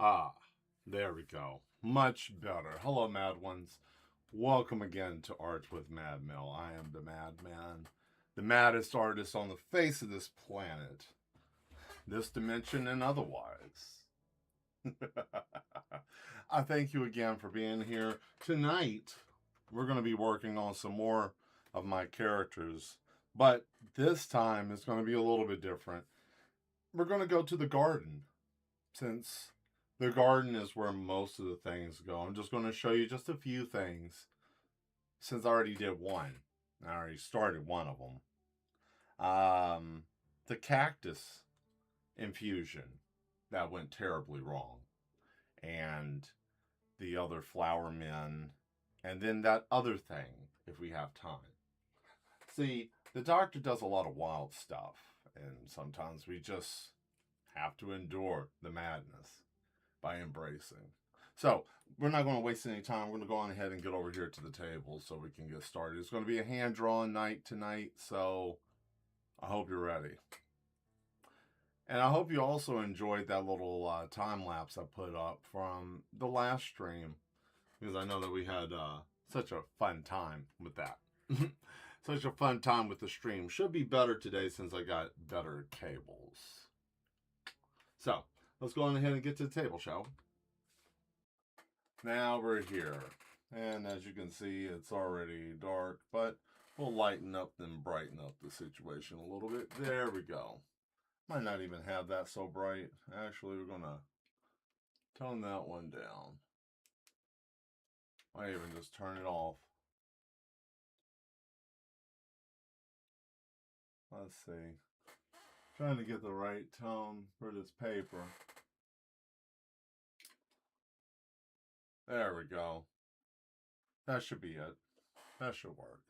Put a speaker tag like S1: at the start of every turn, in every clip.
S1: Ah, there we go. Much better. Hello, Mad Ones. Welcome again to Art with Mad Mill. I am the Madman, the maddest artist on the face of this planet, this dimension, and otherwise. I thank you again for being here. Tonight, we're going to be working on some more of my characters, but this time it's going to be a little bit different. We're going to go to the garden, since the garden is where most of the things go. I'm just going to show you just a few things, since I already did one. I already started one of them. The cactus infusion that went terribly wrong, and the other flower men, and then that other thing if we have time. See, the doctor does a lot of wild stuff, and sometimes we just have to endure the madness by embracing. So, we're not going to waste any time. We're going to go on ahead and get over here to the table so we can get started. It's going to be a hand-drawn night tonight, so I hope you're ready. And I hope you also enjoyed that little time lapse I put up from the last stream, because I know that we had such a fun time with that. Such a fun time with the stream. Should be better today since I got better cables. So, let's go on ahead and get to the table, shall we? Now we're here. And as you can see, it's already dark, but we'll lighten up and brighten up the situation a little bit. There we go. Might not even have that so bright. Actually, we're going to tone that one down. Might even just turn it off. Let's see. Trying to get the right tone for this paper. There we go. That should be it. That should work.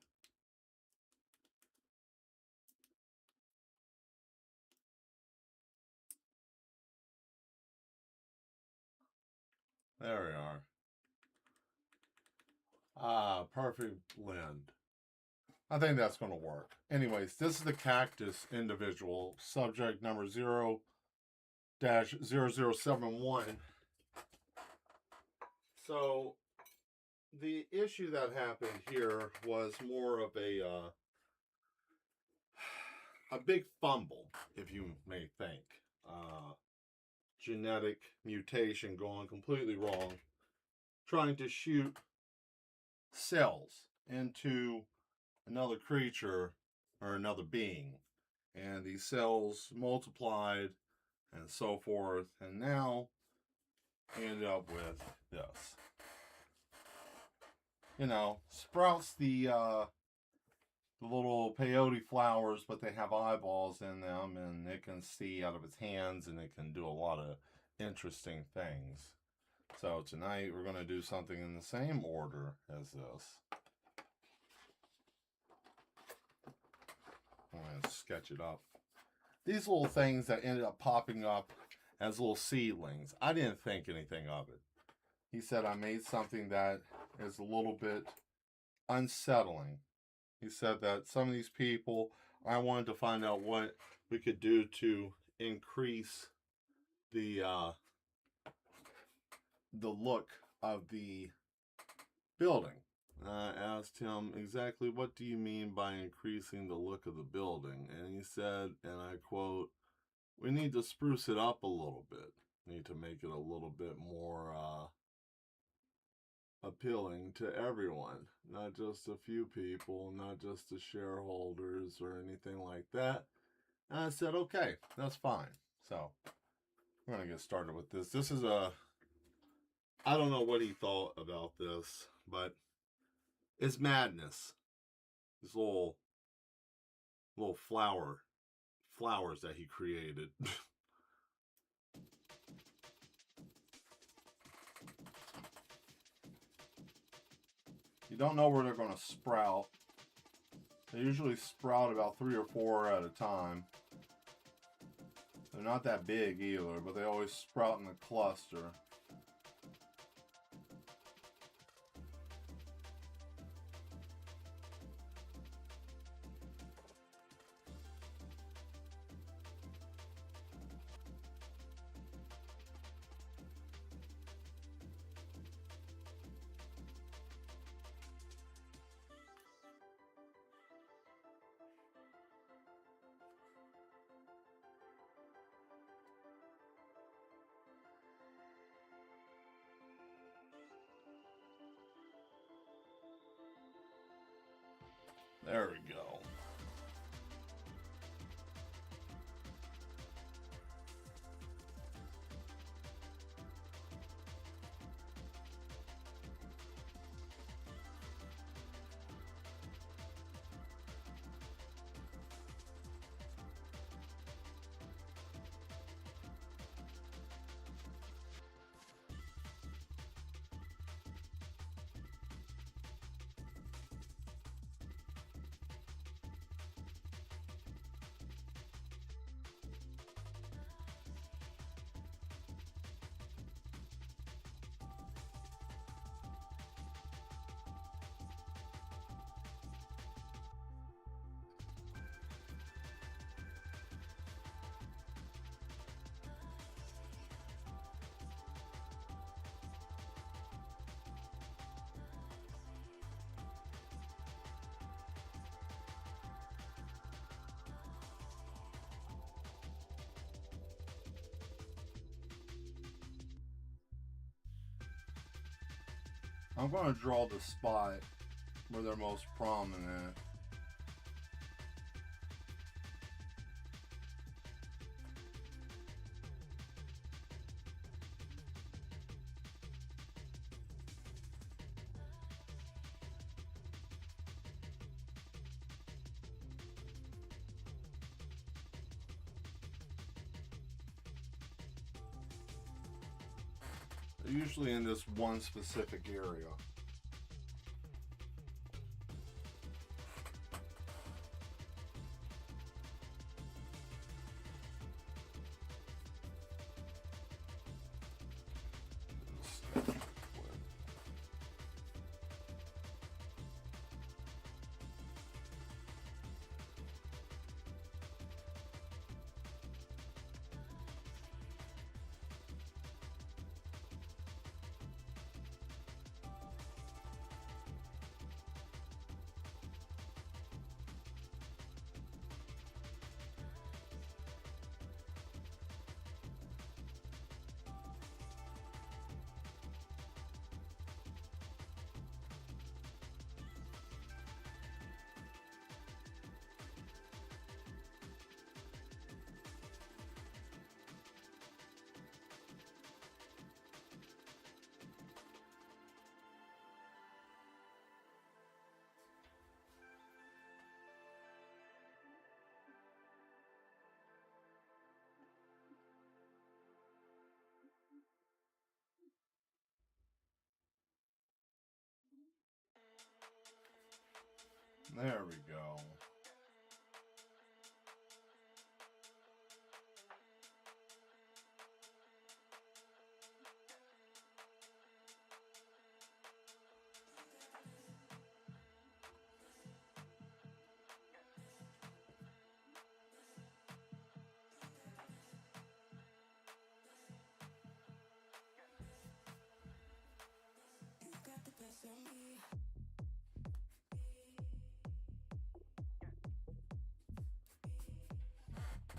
S1: There we are. Ah, perfect blend. I think that's going to work. Anyways, this is the cactus individual, subject number 0-0071. So, the issue that happened here was more of a big fumble, if you may think. Genetic mutation going completely wrong. Trying to shoot cells into another creature or another being. And these cells multiplied and so forth. And now ended up with this. You know, sprouts the little peyote flowers, but they have eyeballs in them, and it can see out of its hands, and it can do a lot of interesting things. So tonight we're going to do something in the same order as this. I'm going to sketch it up. These little things that ended up popping up as little seedlings, I didn't think anything of it. He said I made something that is a little bit unsettling. He said that some of these people, I wanted to find out what we could do to increase the look of the building. I asked him exactly, what do you mean by increasing the look of the building? And he said, and I quote, we need to spruce it up a little bit. Need to make it a little bit more appealing to everyone, not just a few people, not just the shareholders or anything like that. And I said, okay, that's fine. So we're going to get started with this. This is I don't know what he thought about this, but it's madness. This little flowers that he created. You don't know where they're going to sprout. They usually sprout about 3 or 4 at a time. They're not that big either, but they always sprout in a cluster. There we go. I'm going to draw the spot where they're most prominent. They're usually in this one specific area. There we go.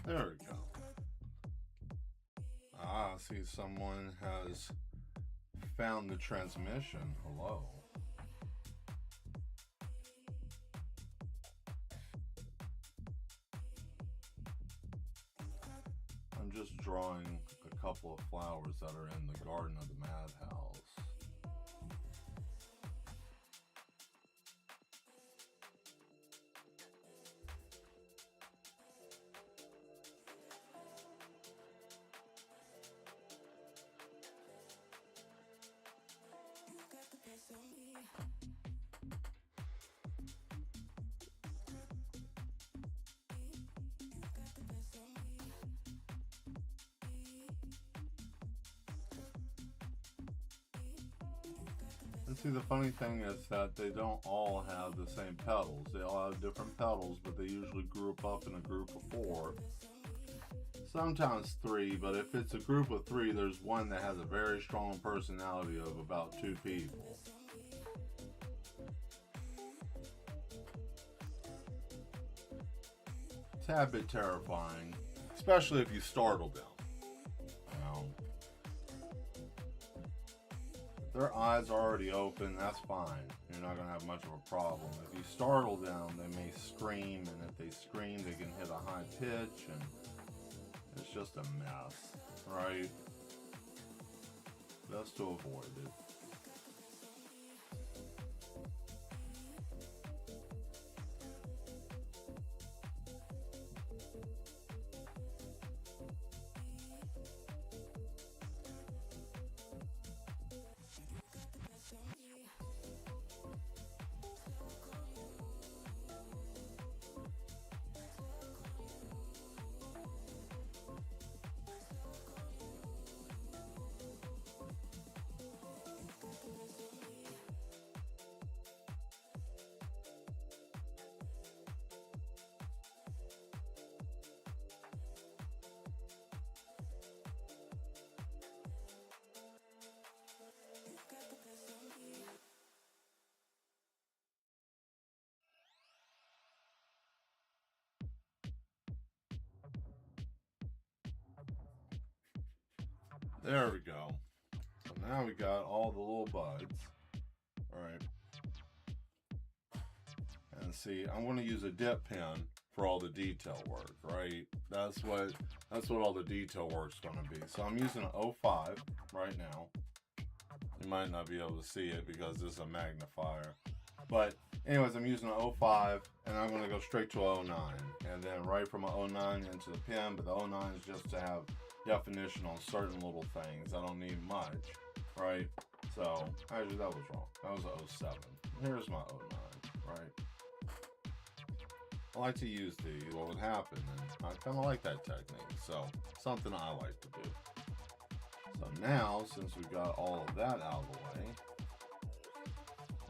S1: There we go. Ah, I see someone has found the transmission. Hello. I'm just drawing a couple of flowers that are in the garden of the madhouse. And see, the funny thing is that they don't all have the same petals. They all have different petals, but they usually group up in a group of 4. Sometimes 3, but if it's a group of 3, there's one that has a very strong personality of about 2 people. It's a bit terrifying, especially if you startle them. If their eyes are already open, that's fine. You're not going to have much of a problem. If you startle them, they may scream, and if they scream, they can hit a high pitch, and it's just a mess, right? Best to avoid it. There we go. So now we got all the little buds. All right. And see, I'm going to use a dip pen for all the detail work, right? That's what all the detail work's going to be. So I'm using an 05 right now. You might not be able to see it because this is a magnifier. But anyways, I'm using an 05 and I'm going to go straight to 09. And then right from an 09 into the pen, but the 09 is just to have definition on certain little things. I don't need much, right? So, actually that was wrong. That was an 07. Here's my 09, right? I like to use what would happen, and I kind of like that technique, so something I like to do. So now, since we've got all of that out of the way,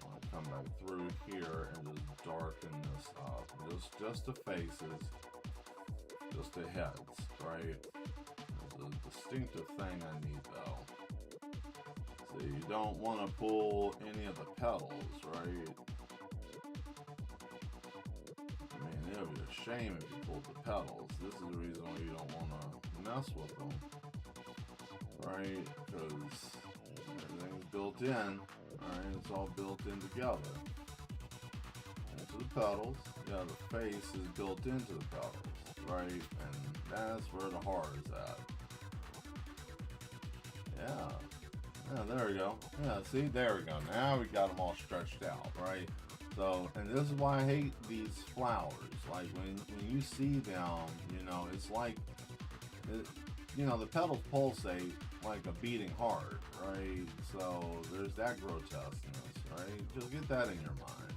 S1: I'll come back through here and just darken this up. Just the faces, just the heads, right? There's a distinctive thing I need though. So you don't want to pull any of the petals, right? It would be a shame if you pulled the petals. This is the reason why you don't want to mess with them, right? Because everything's built in, alright? It's all built in together. Into the petals, yeah, the face is built into the petals, right? And that's where the heart is at. Yeah, there we go. Yeah, see, there we go. Now we got them all stretched out, right? So, and this is why I hate these flowers. Like when you see them, you know, it's like, you know, the petals pulsate like a beating heart, right? So there's that grotesqueness, right? Just get that in your mind.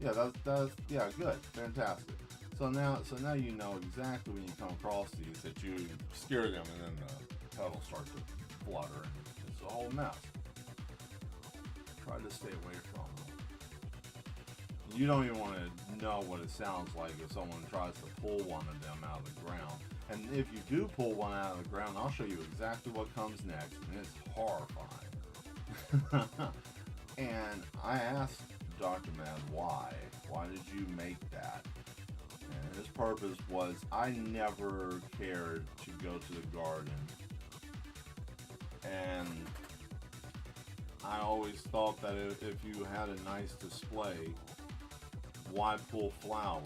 S1: Yeah, that's yeah, good, fantastic. So now you know exactly when you come across these that you scare them, and then the petals start to flutter, and it's a whole mess. Try to stay away from them. You don't even want to know what it sounds like if someone tries to pull one of them out of the ground. And if you do pull one out of the ground, I'll show you exactly what comes next, and it's horrifying. And I asked Dr. Mad why. Why did you make that? And his purpose was, I never cared to go to the garden. And I always thought that if you had a nice display, why pull flowers?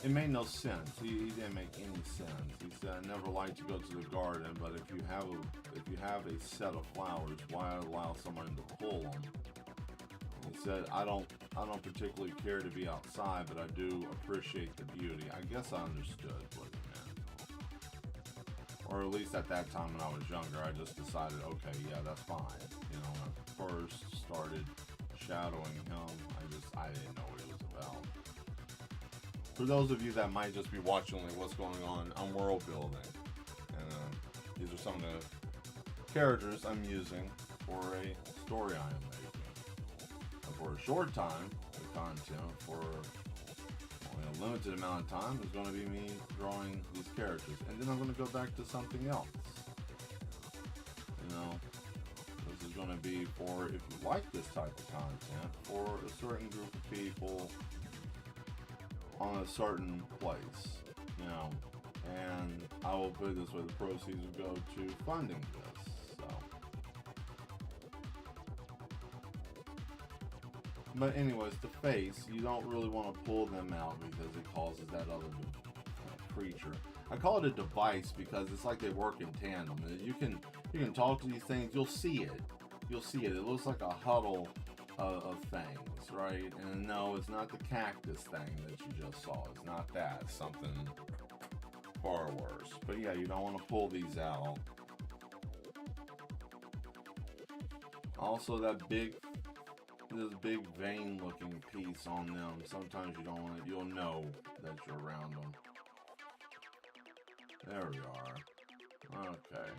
S1: It made no sense. He didn't make any sense. He said, I never like to go to the garden, but if you have a set of flowers, why allow someone to pull them? He said, I don't particularly care to be outside, but I do appreciate the beauty. I guess I understood what he meant. Or at least at that time when I was younger, I just decided, okay, yeah, that's fine. You know, when I first started shadowing him, I didn't know what he was about. For those of you that might just be watching like what's going on, I'm world building, and these are some of the characters I'm using for a story I am making. And for a short time, the content for only a limited amount of time is going to be me drawing these characters, and then I'm going to go back to something else. You know, this is going to be for, if you like this type of content, for a certain group of people on a certain place, you know, and I will put it this way, the proceeds will go to funding this, so. But anyways, the face, you don't really want to pull them out because it causes that other creature. I call it a device because it's like they work in tandem. You can talk to these things, you'll see it. You'll see it. It looks like a huddle of things, right? And no, it's not the cactus thing that you just saw. It's not that. It's something far worse. But yeah, you don't want to pull these out. Also, this big vein looking piece on them, sometimes you don't want it. You'll know that you're around them. There we are. Okay.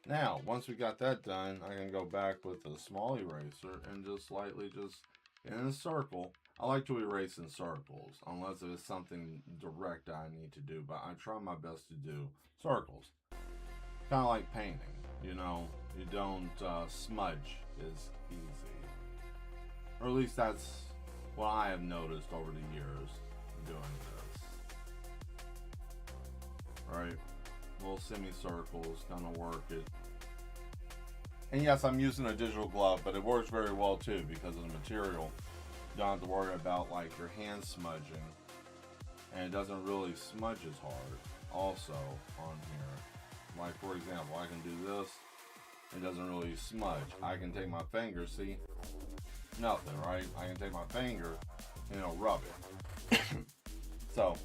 S1: Now, once we got that done, I can go back with a small eraser and just slightly in a circle. I like to erase in circles, unless it's something direct I need to do, but I try my best to do circles. Kind of like painting, you know, you don't smudge as easy. Or at least that's what I have noticed over the years doing this. Right? Little semicircles, kind of work it. And yes, I'm using a digital glove, but it works very well too because of the material. You don't have to worry about like your hand smudging, and it doesn't really smudge as hard. Also on here, like for example, I can do this. It doesn't really smudge. I can take my finger, see, nothing, right? I can take my finger and it'll rub it. So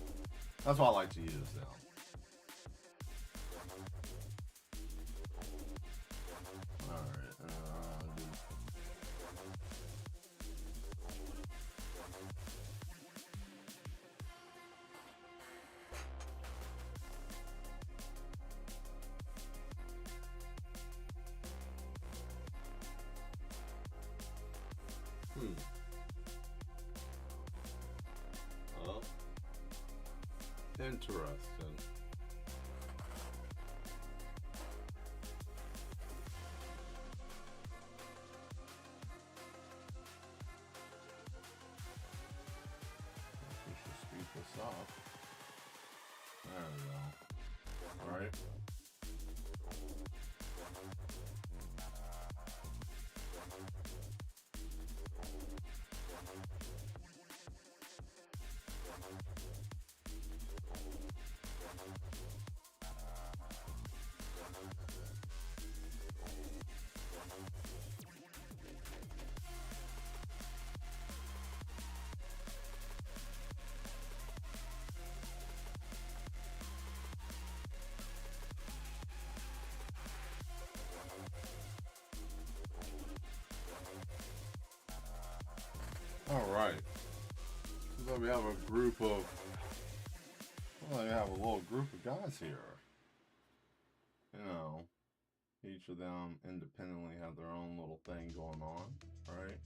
S1: that's why I like to use them. Oh, interesting. We should speed this up. There we go. All right. All right. So we have a group of. Well, we have a little group of guys here. You know, each of them independently have their own little thing going on, right?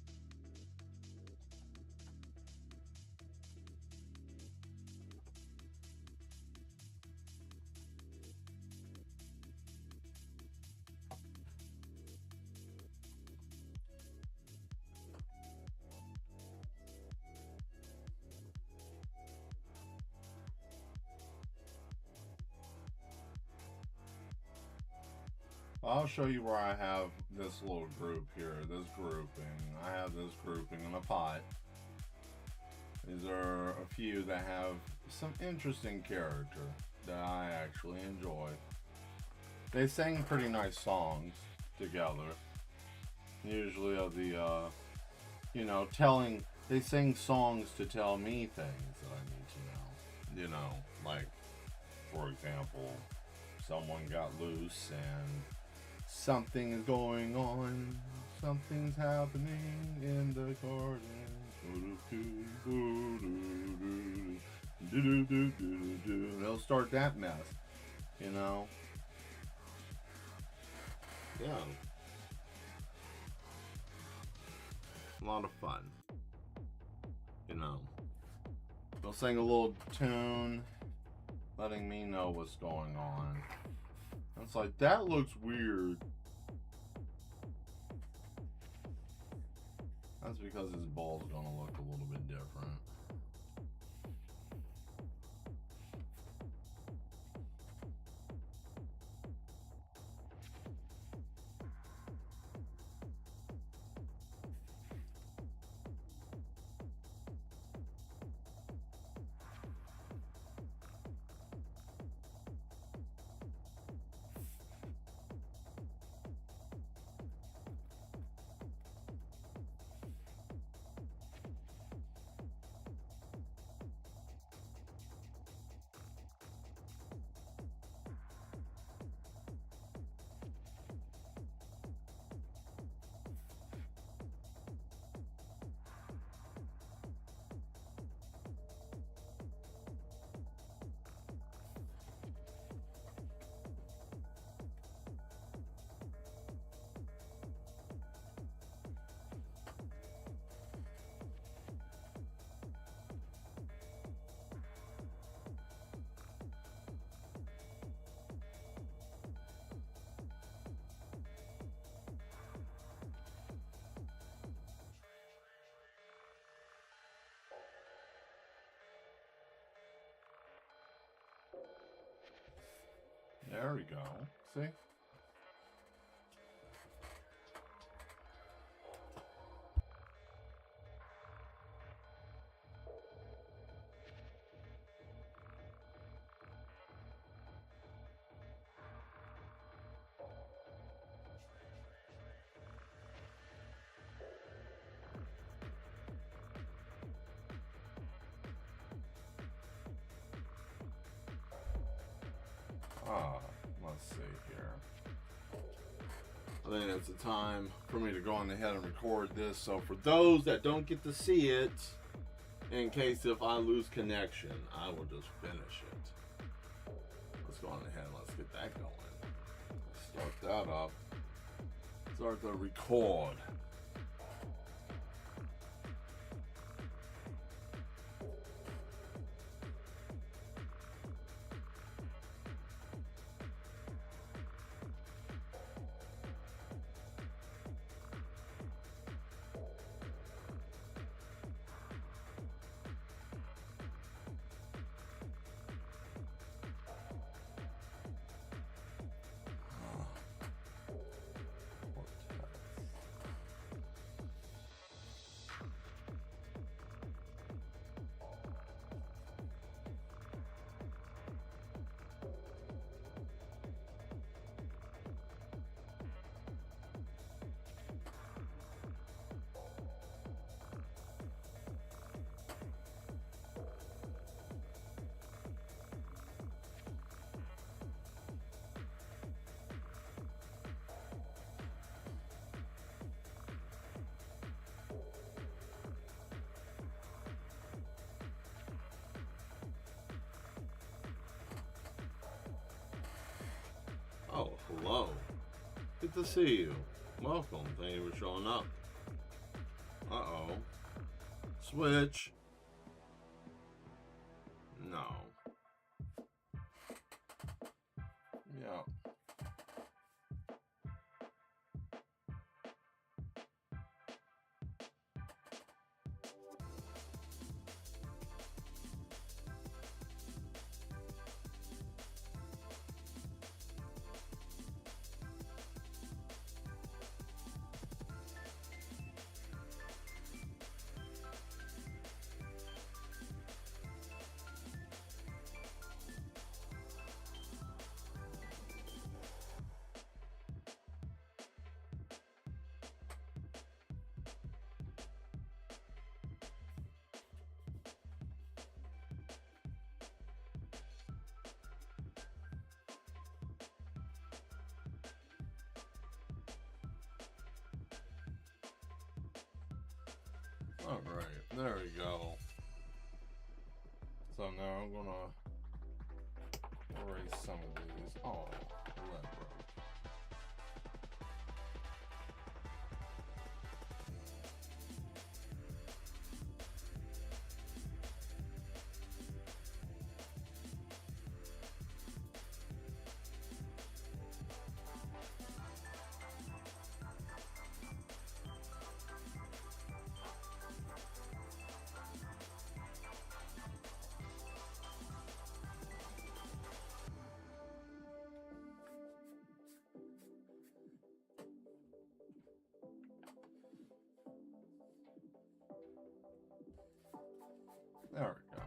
S1: I'll show you where I have this little group here, this grouping. I have this grouping in a pot. These are a few that have some interesting character that I actually enjoy. They sing pretty nice songs together. Usually of the, they sing songs to tell me things that I need to know. You know, like, for example, someone got loose and something is going on. Something's happening in the garden. They'll start that mess, you know. Yeah. A lot of fun. You know. They'll sing a little tune, letting me know what's going on. It's like, that looks weird. That's because his ball's gonna look a little bit different. There we go. See? Let's see here. I think it's the time for me to go on ahead and record this. So for those that don't get to see it, in case if I lose connection, I will just finish it. Let's go on ahead and let's get that going. Start that up. Start the record. Oh, hello. Good to see you. Welcome. Thank you for showing up. Uh-oh. Switch. No. Yeah. All right, there we go. So now I'm gonna erase some of these. Oh, that broke. There we go.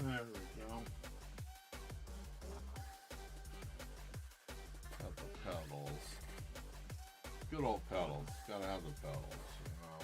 S1: There we go. Got the pedals. Good old pedals. Gotta have the pedals, you know.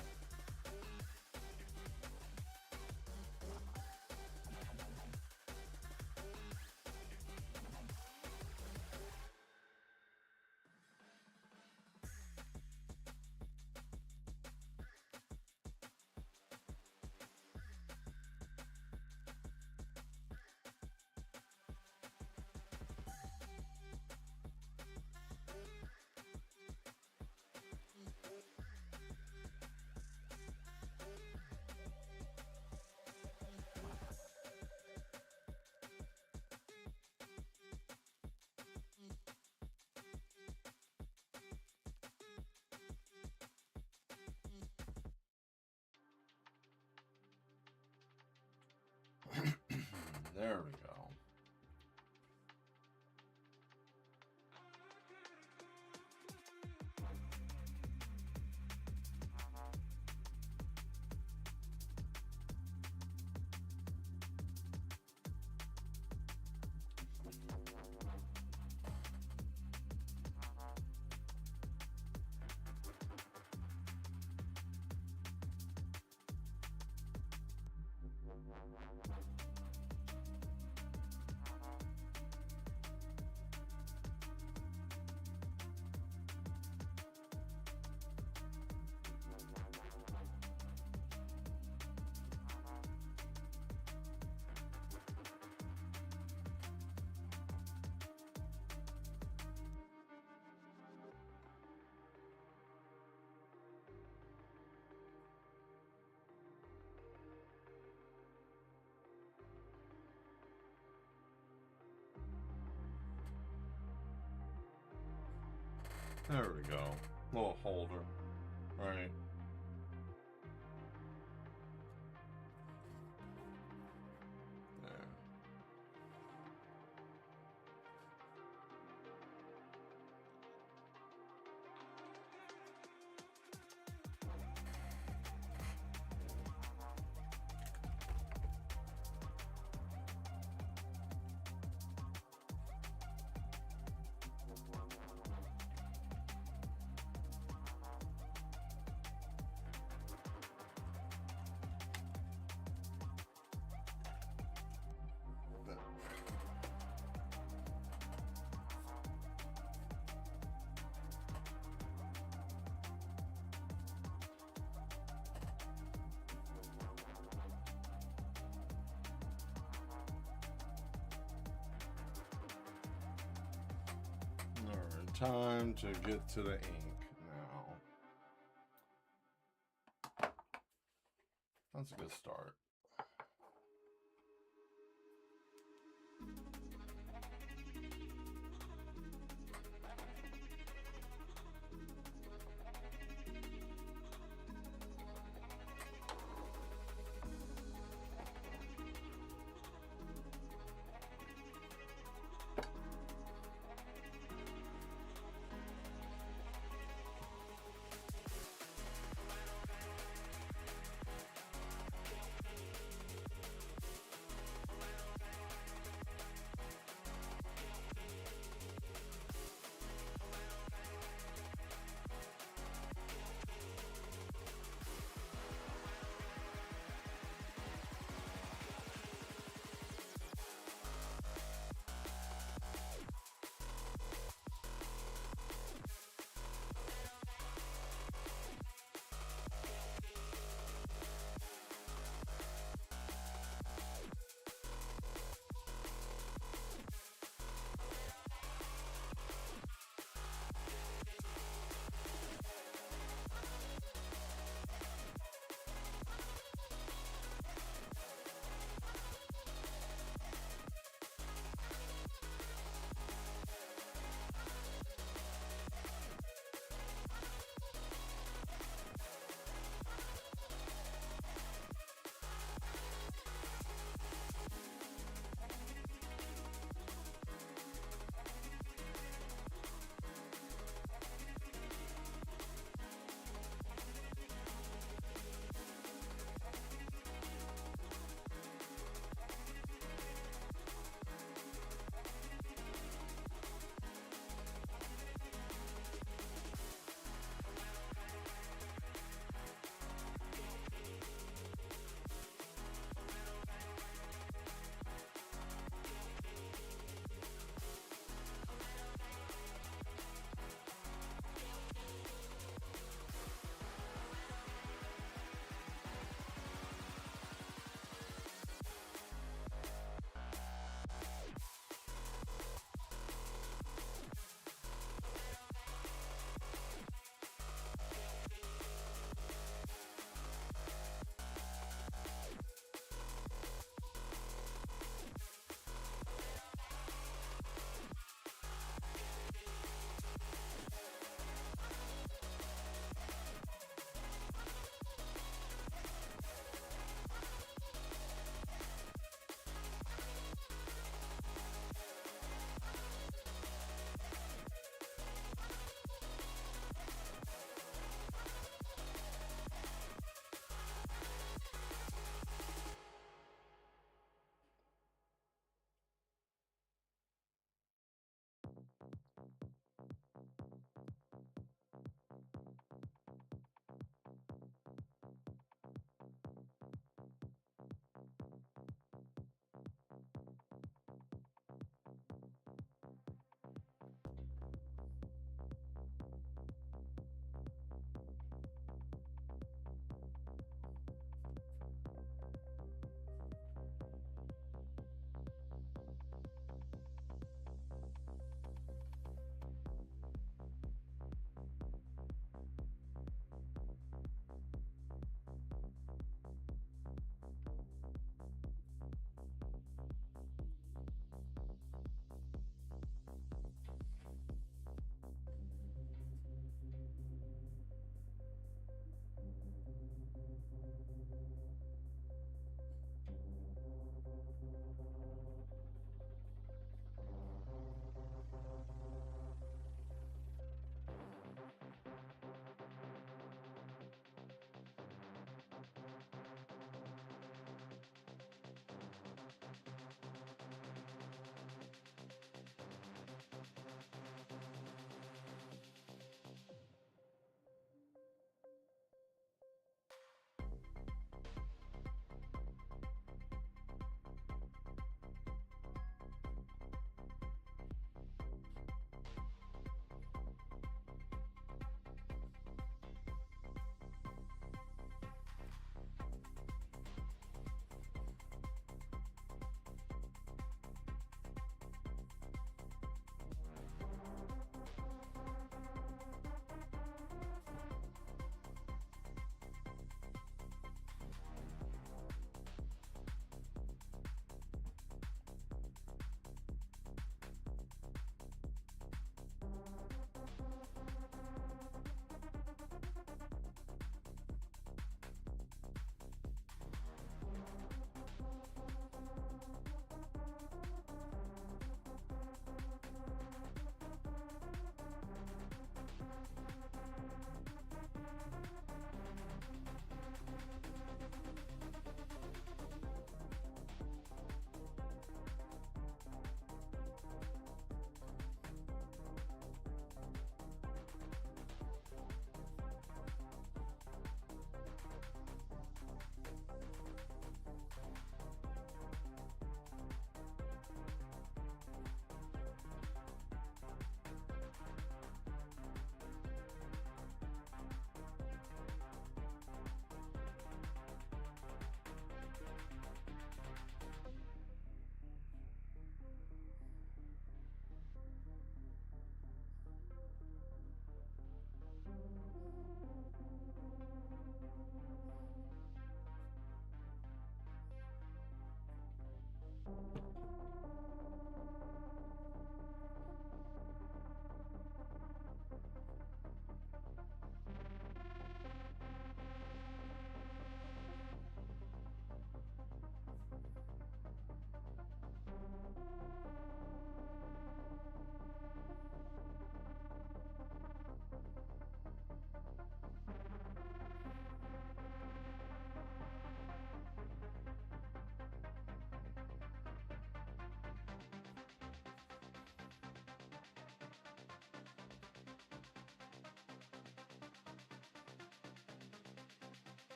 S1: There we go. There we go. Little holder. Right. There. Alright, time to get to the ink now. That's a good start.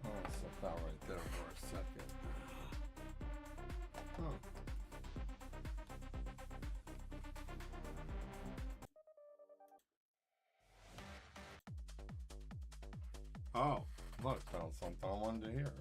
S1: Oh, it slipped out right there for a second. Huh. Oh, look, found something I wanted to hear.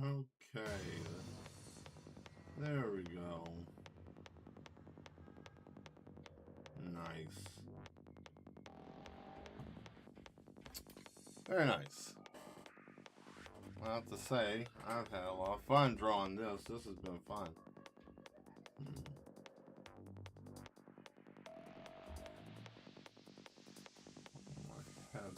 S1: Okay. There we go. Nice. Very nice. I have to say, I've had a lot of fun drawing this. This has been fun. My head.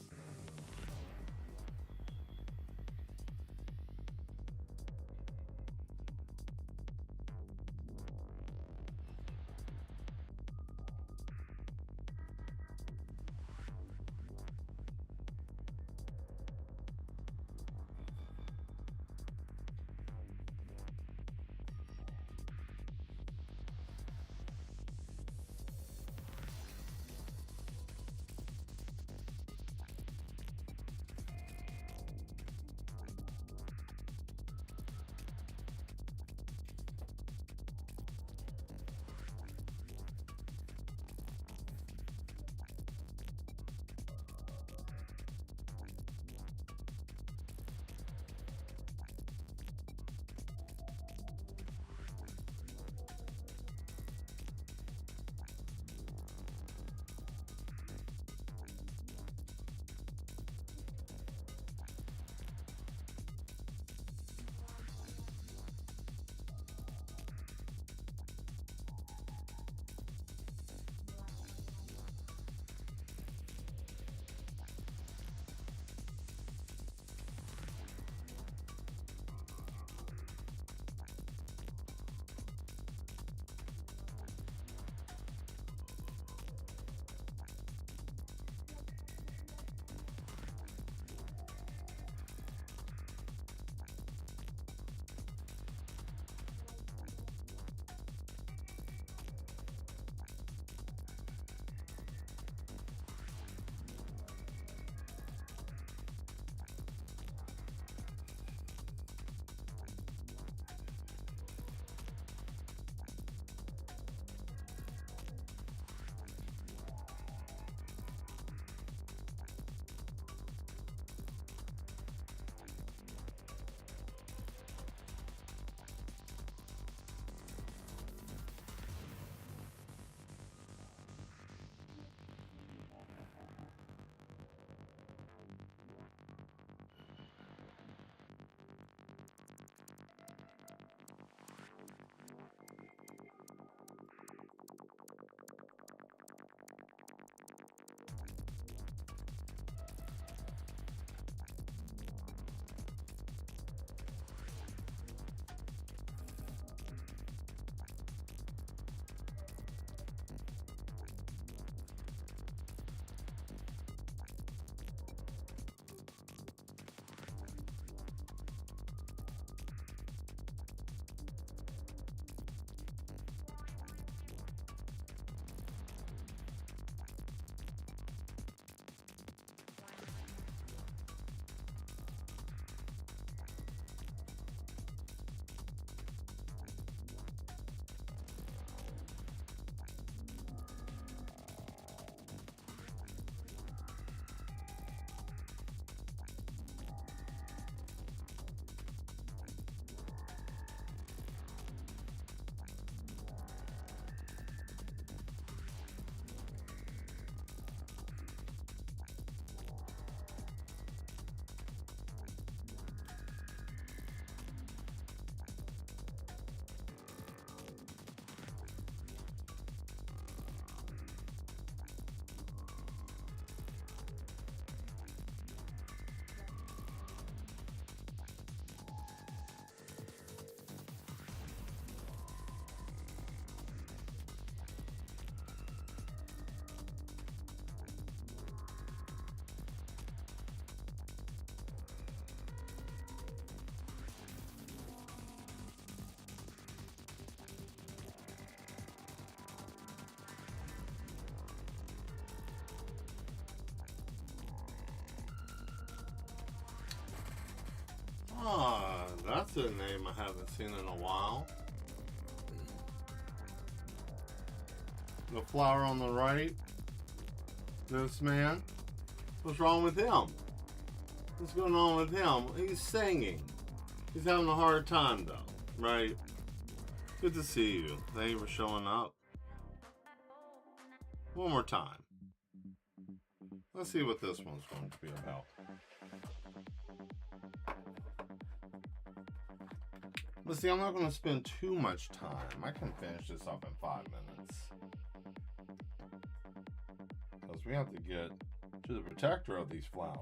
S1: That's a name I haven't seen in a while. The flower on the right. This man. What's wrong with him? What's going on with him? He's singing. He's having a hard time though, right? Good to see you. Thank you for showing up. One more time. Let's see what this one's going to be about. But see, I'm not going to spend too much time. I can finish this up in 5 minutes. Because we have to get to the protector of these flowers.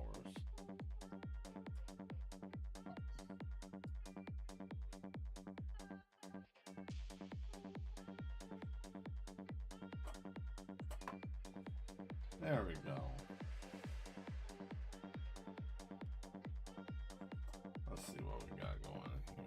S1: There we go. Let's see what we got going here.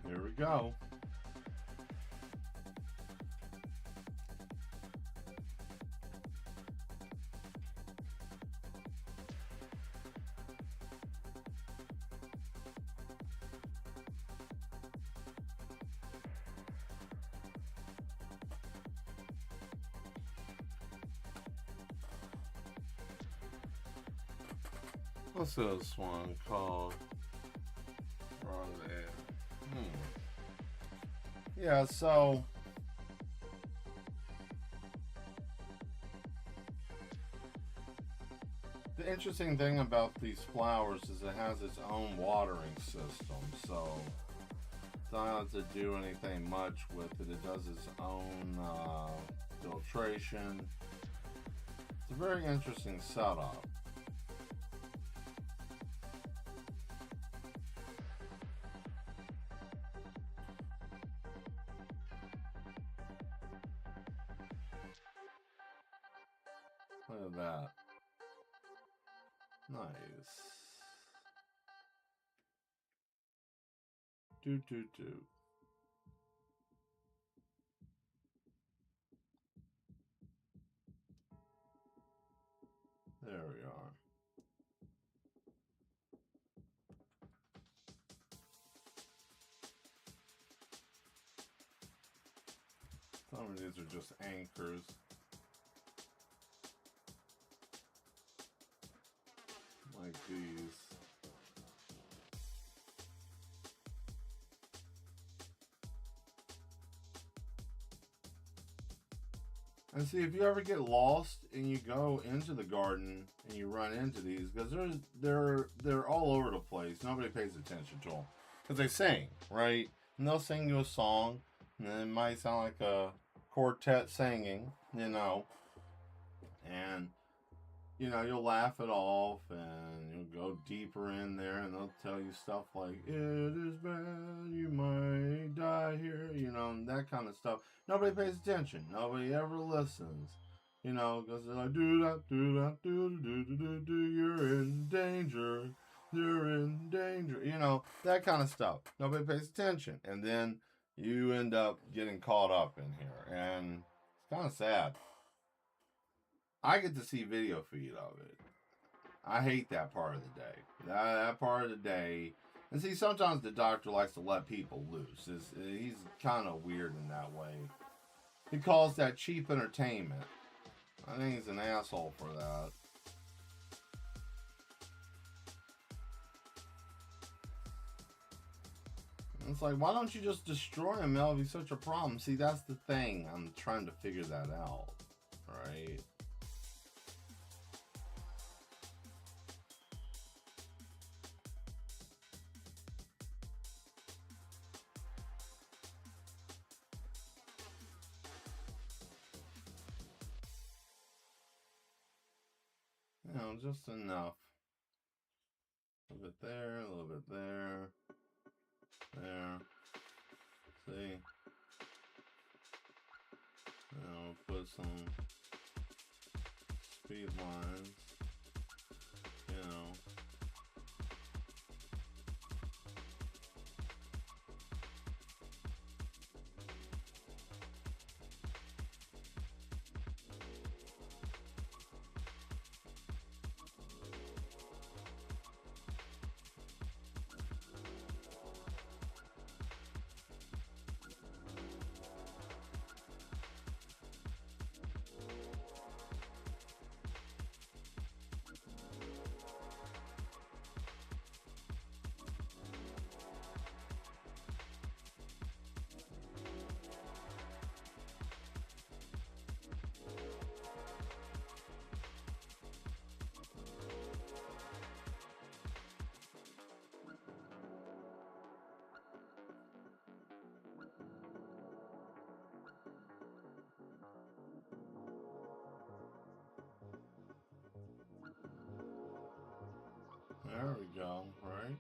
S1: Here we go. What's this one called? Yeah, so the interesting thing about these flowers is it has its own watering system, so it doesn't have to do anything much with it. It does its own filtration. It's a very interesting setup. Look at that. Nice. Do. There we are. Some of these are just anchors. Like these. And see, if you ever get lost and you go into the garden and you run into these, because they're all over the place. Nobody pays attention to them because they sing, right? And they'll sing you a song, and it might sound like a quartet singing, you know, and you'll laugh it off and you'll go deeper in there and they'll tell you stuff like, it is bad, you might die here, and that kind of stuff. Nobody pays attention. Nobody ever listens, because they're like, do that, you're in danger, that kind of stuff. Nobody pays attention. And then you end up getting caught up in here. And it's kind of sad. I get to see video feed of it. I hate that part of the day. That part of the day. And see, sometimes the doctor likes to let people loose. He's kind of weird in that way. He calls that cheap entertainment. I think he's an asshole for that. And it's like, why don't you just destroy him? That'll be such a problem. See, that's the thing. I'm trying to figure that out. Right? know, just enough. A little bit there, a little bit there. There. See? Now put some speed lines. You know. There we go, right?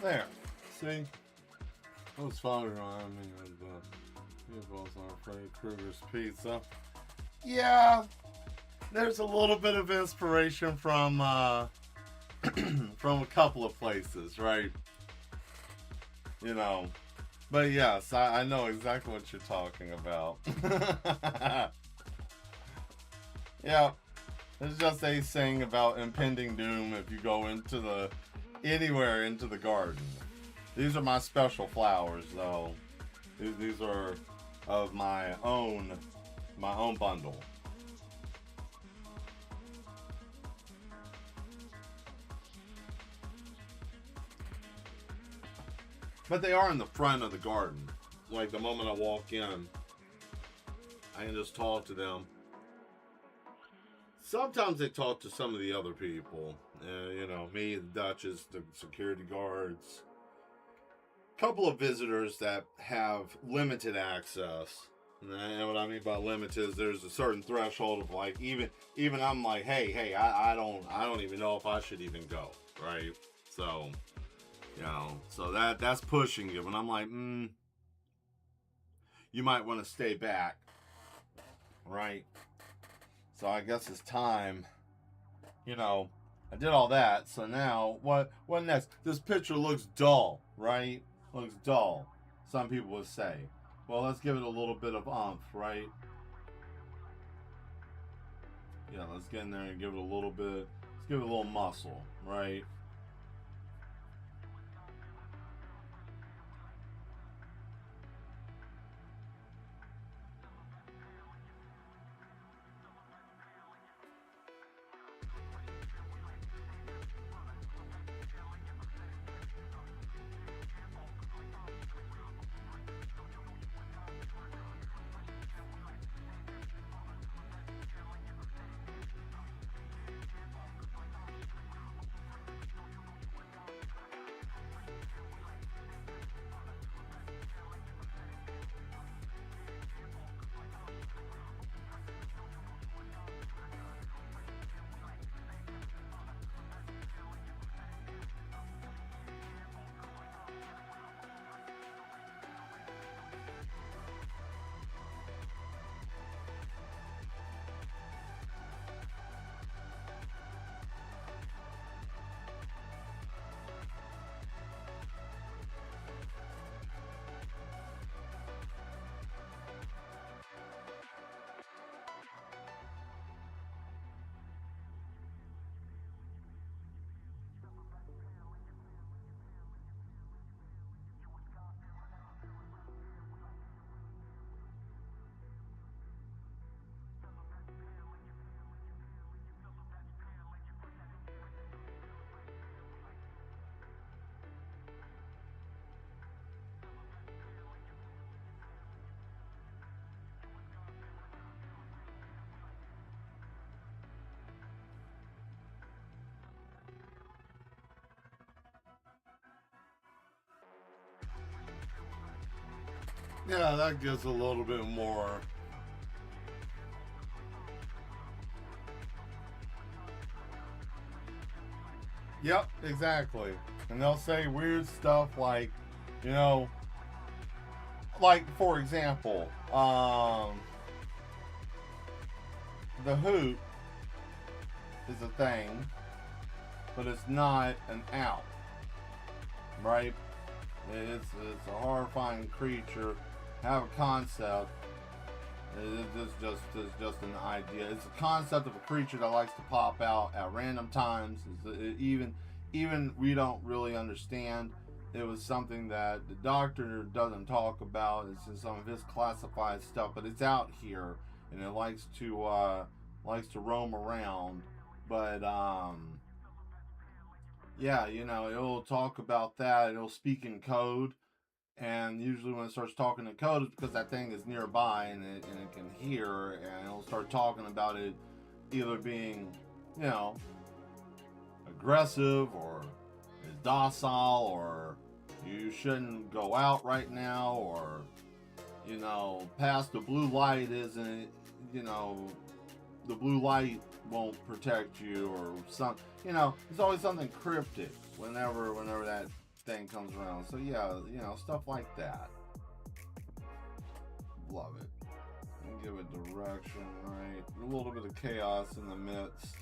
S1: There. See? It was fun rhyming with Meatballs on Freddy Krueger's Pizza. Yeah, there's a little bit of inspiration from from a couple of places, right? You know. But yes, I know exactly what you're talking about. Yeah. There's just a saying about impending doom if you go into the anywhere into the garden. These are my special flowers, though. These are of my own bundle. But they are in the front of the garden. Like the moment I walk in, I can just talk to them. Sometimes they talk to some of the other people. You know, me, the Duchess, the security guards. Couple of visitors that have limited access. And what I mean by limited is there's a certain threshold of like even I'm like, hey, I don't even know if I should even go, right? So, you know, so that's pushing you. When I'm like, you might want to stay back, right? So I guess it's time. You know, I did all that. So now what next? This picture looks dull, right? Looks dull. Some people would say. Well, let's give it a little bit of oomph, right? Yeah, let's get in there and give it a little bit. Let's give it a little muscle, right? Yeah, that gives a little bit more. Yep, exactly. And they'll say weird stuff like, you know, like for example, the hoot is a thing, but it's not an owl, right? It's a horrifying creature. Have a concept. It's just an idea. It's a concept of a creature that likes to pop out at random times. Even we don't really understand. It was something that the doctor doesn't talk about. It's in some of his classified stuff, but it's out here and it likes to roam around. But yeah, it'll talk about that. It'll speak in code, and usually when it starts talking in code, it's because that thing is nearby and it can hear, and it'll start talking about it either being, you know, aggressive or is docile, or you shouldn't go out right now, or past the blue light isn't, the blue light won't protect you, or some, there's always something cryptic whenever that thing comes around. So yeah, stuff like that. Love it. And give it direction, right? A little bit of chaos in the midst.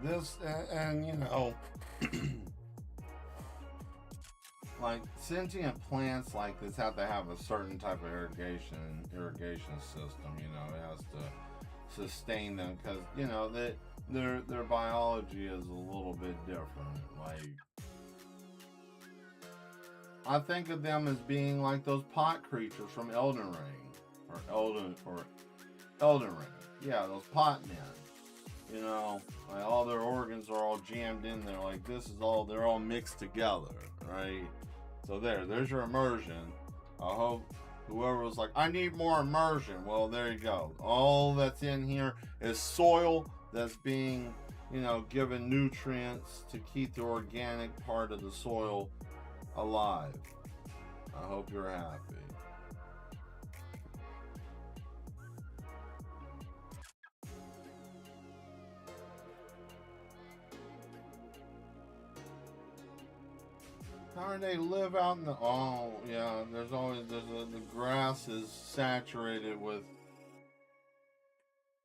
S1: This and like sentient plants like this have to have a certain type of irrigation system. It has to sustain them because that their biology is a little bit different. Like, I think of them as being like those pot creatures from Elden Ring, or Elden Ring. Yeah, those pot men. Like all their organs are all jammed in there. Like they're all mixed together, right? So there's your immersion. I hope whoever was like, I need more immersion. Well, there you go. All that's in here is soil that's being, given nutrients to keep the organic part of the soil alive. I hope you're happy. How do they live out in the? Oh yeah, the grass is saturated with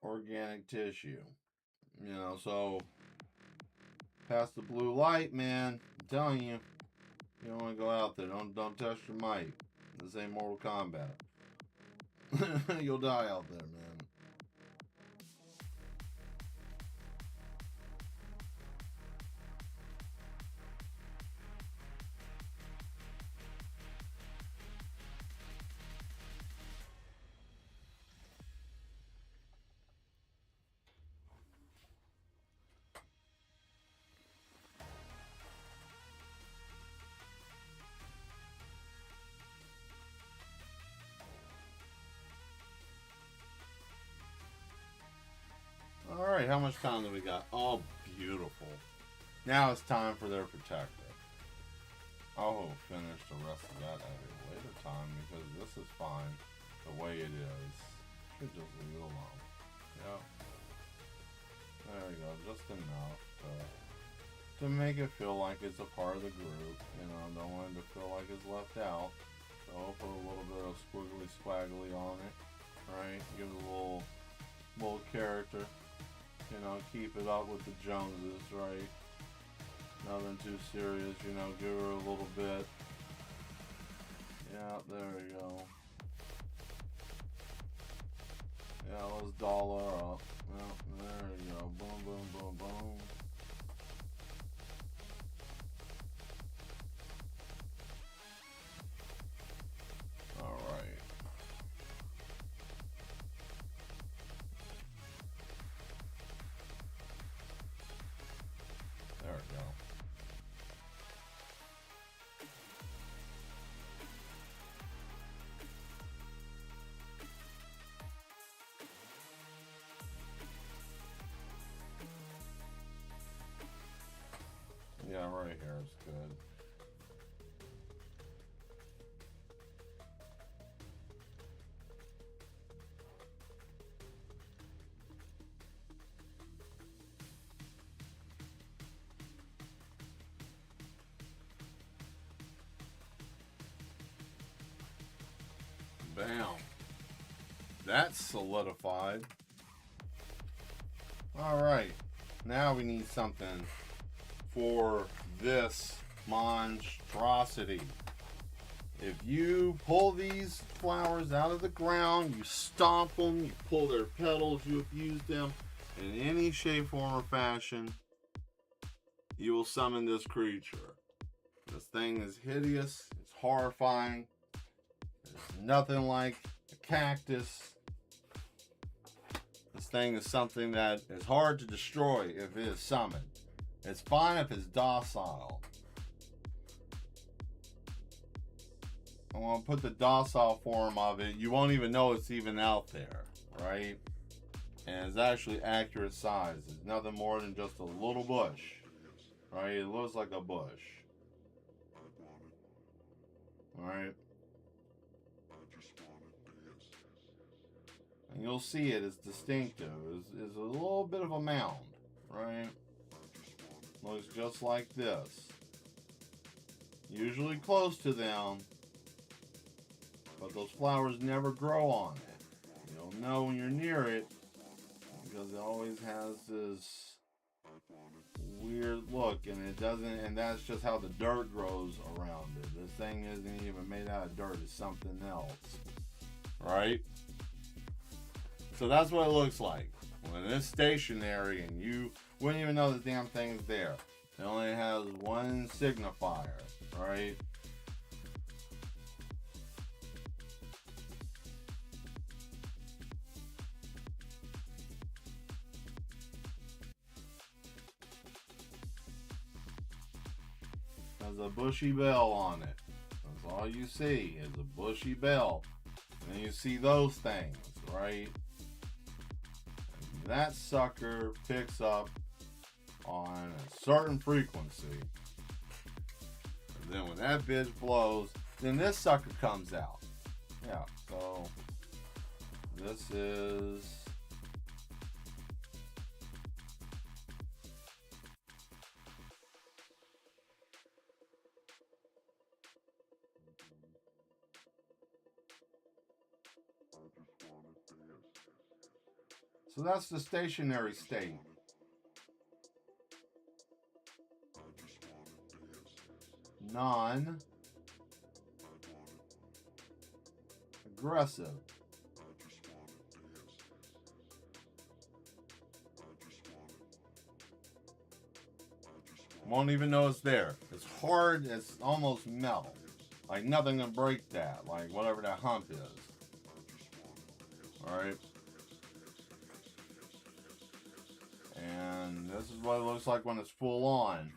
S1: organic tissue. So past the blue light, man. I'm telling you, you don't want to go out there. Don't test your might. This ain't Mortal Kombat. You'll die out there, man. Alright, how much time do we got? Oh, beautiful. Now it's time for their protector. I'll finish the rest of that at a later time because this is fine the way it is. Should just leave it alone. Yep. There we go, just enough to make it feel like it's a part of the group. Don't want it to feel like it's left out. So I'll put a little bit of squiggly swaggly on it. Right? Give it a little character. Keep it up with the Joneses, right? Nothing too serious, give her a little bit. Yeah, there we go. Yeah, let's doll her up. Well, there we go. Boom, boom, boom, boom. Yeah, right here is good. Bam. That's solidified. Alright. Now we need something for this monstrosity. If you pull these flowers out of the ground, you stomp them, you pull their petals, you abuse them in any shape, form, or fashion, you will summon this creature. This thing is hideous, it's horrifying. There's nothing like a cactus. This thing is something that is hard to destroy if it is summoned. It's fine if it's docile. I'm going to put the docile form of it. You won't even know it's even out there, right? And it's actually accurate size. It's nothing more than just a little bush, right? It looks like a bush. Alright? And you'll see it is distinctive. It's a little bit of a mound, right? Looks just like this. Usually close to them, but those flowers never grow on it. You'll know when you're near it because it always has this weird look, and it doesn't, and that's just how the dirt grows around it. This thing isn't even made out of dirt, it's something else, right? So that's what it looks like when it's stationary and you wouldn't even know the damn thing's there. It only has one signifier, right? Has a bushy bell on it. That's all you see is a bushy bell. And then you see those things, right? And that sucker picks up on a certain frequency. And then when that bitch blows, then this sucker comes out. Yeah, so this is so that's the stationary state. Non-aggressive. Won't even know it's there. It's hard, it's almost metal. Like nothing can break that, like whatever that hump is. Alright? And this is what it looks like when it's full on.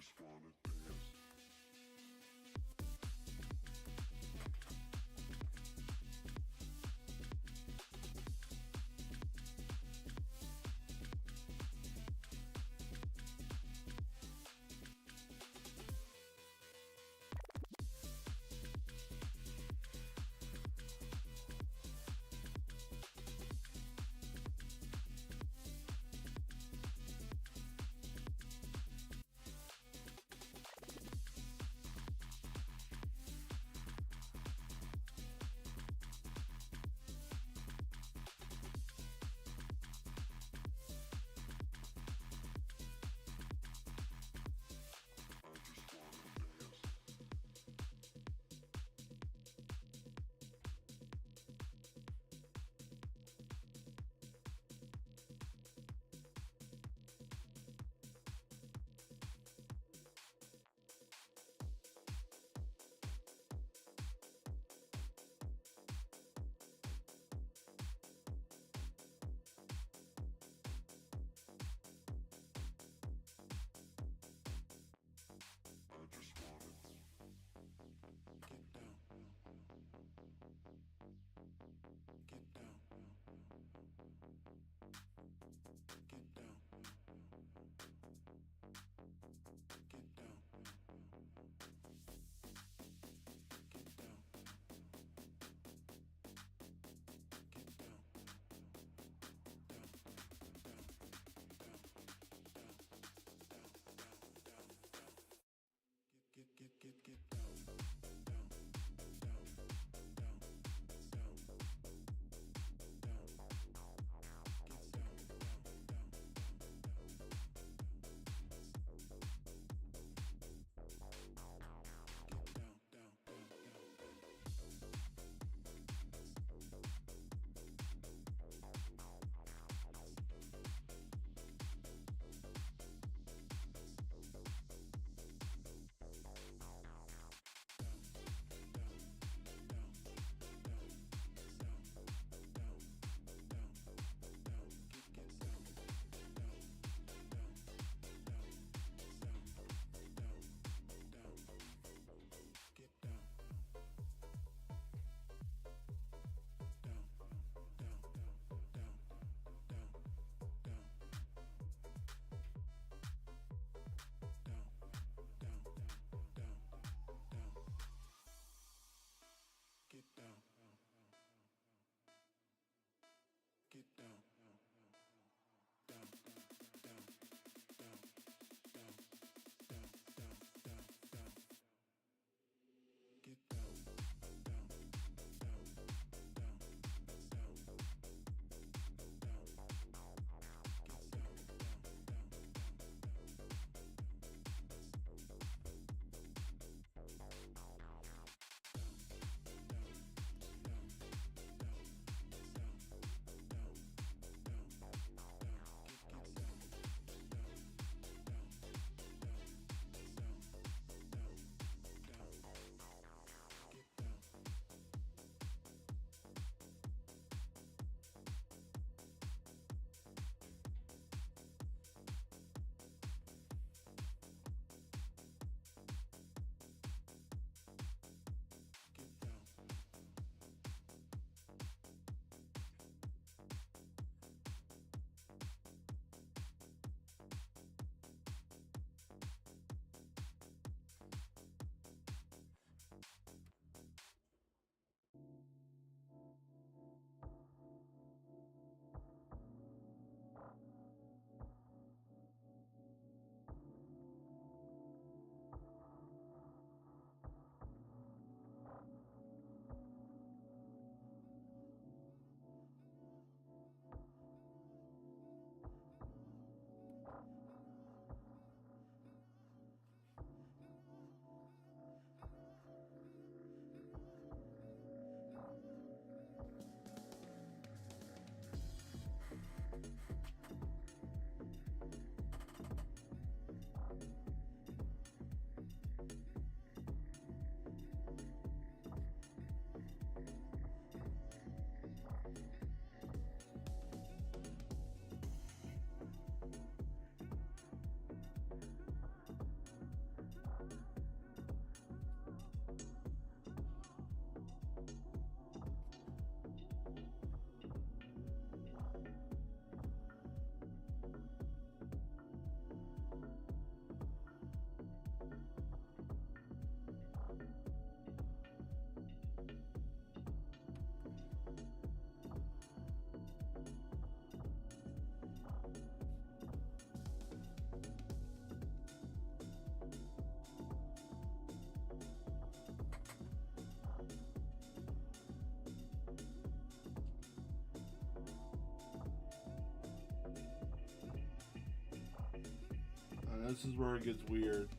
S1: This is where it gets weird.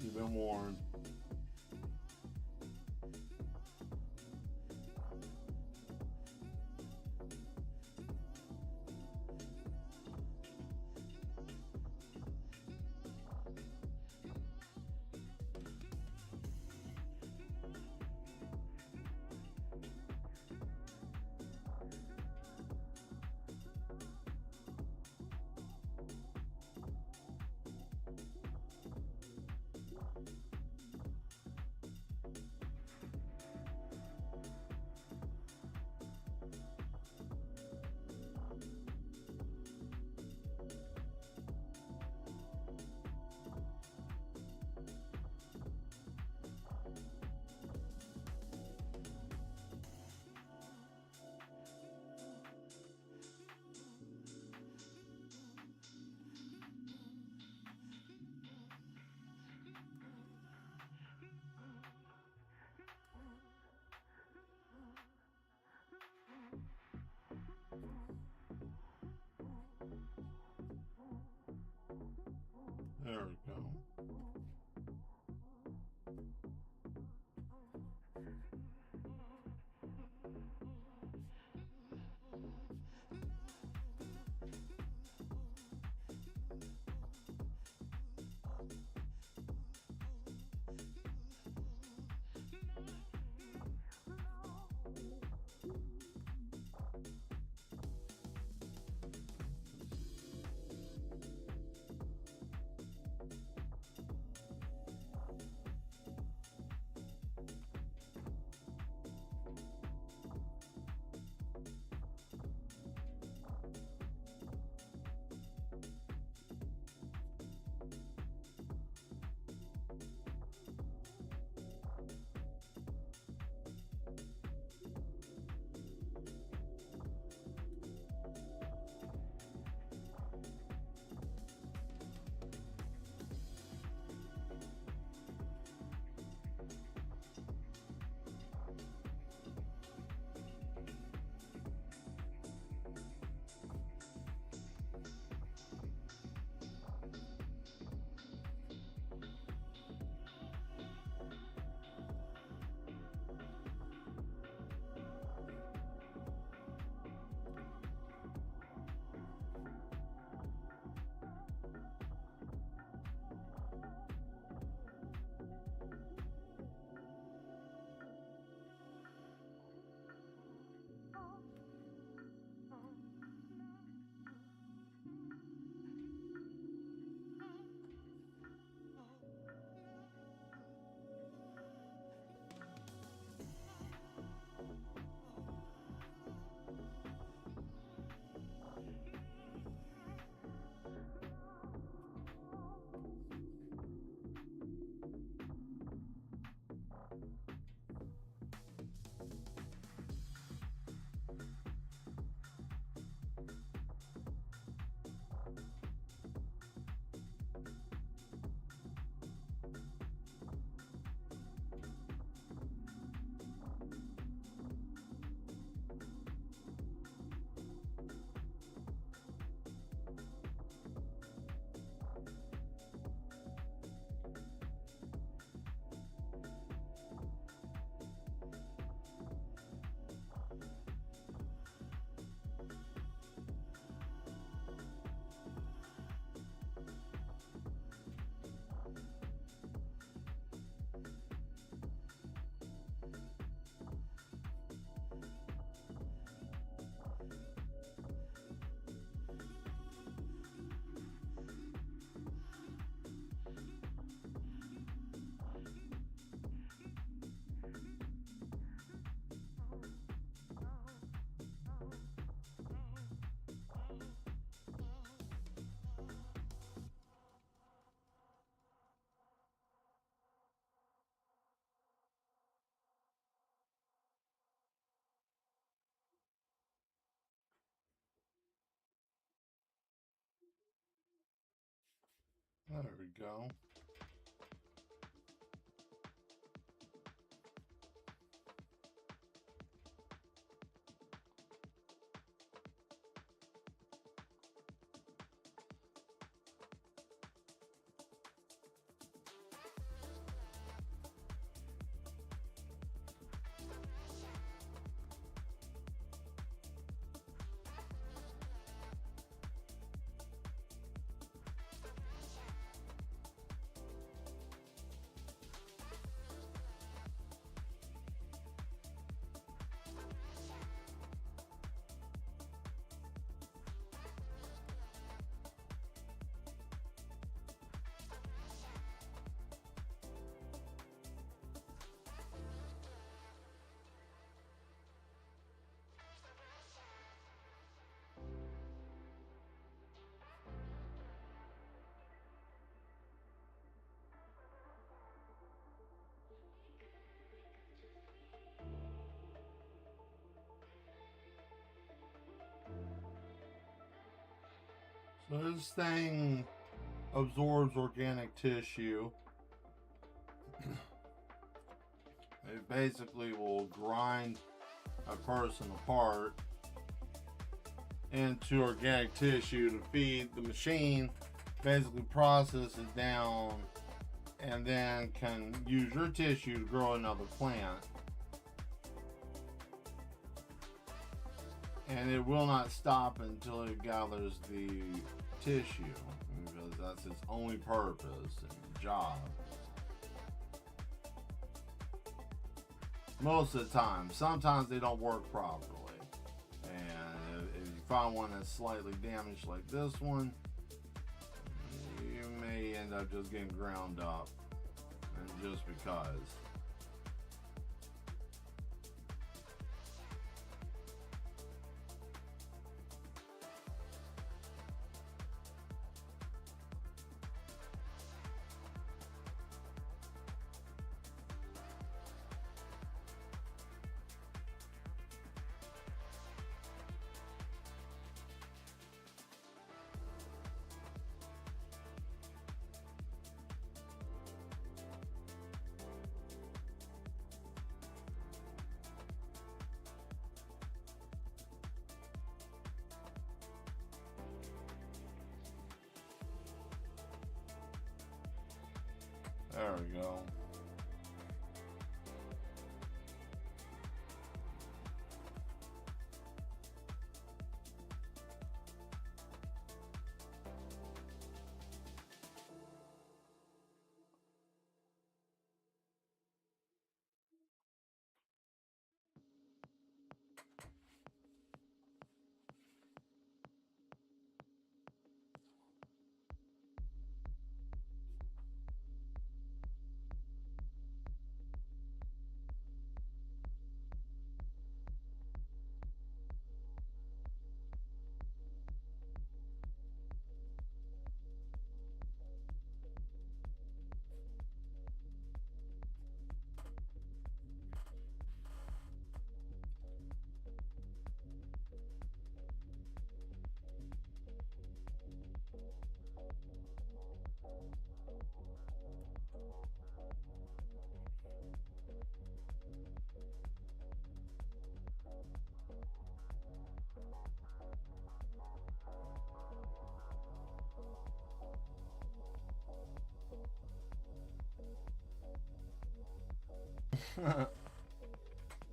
S1: You've been warned. There we go. There we go. So this thing absorbs organic tissue. It basically will grind a person apart into organic tissue to feed the machine, basically process it down, and then can use your tissue to grow another plant. And it will not stop until it gathers the tissue, because that's its only purpose and job. Most of the time. Sometimes they don't work properly. And if you find one that's slightly damaged like this one, you may end up just getting ground up. And just because. There we go.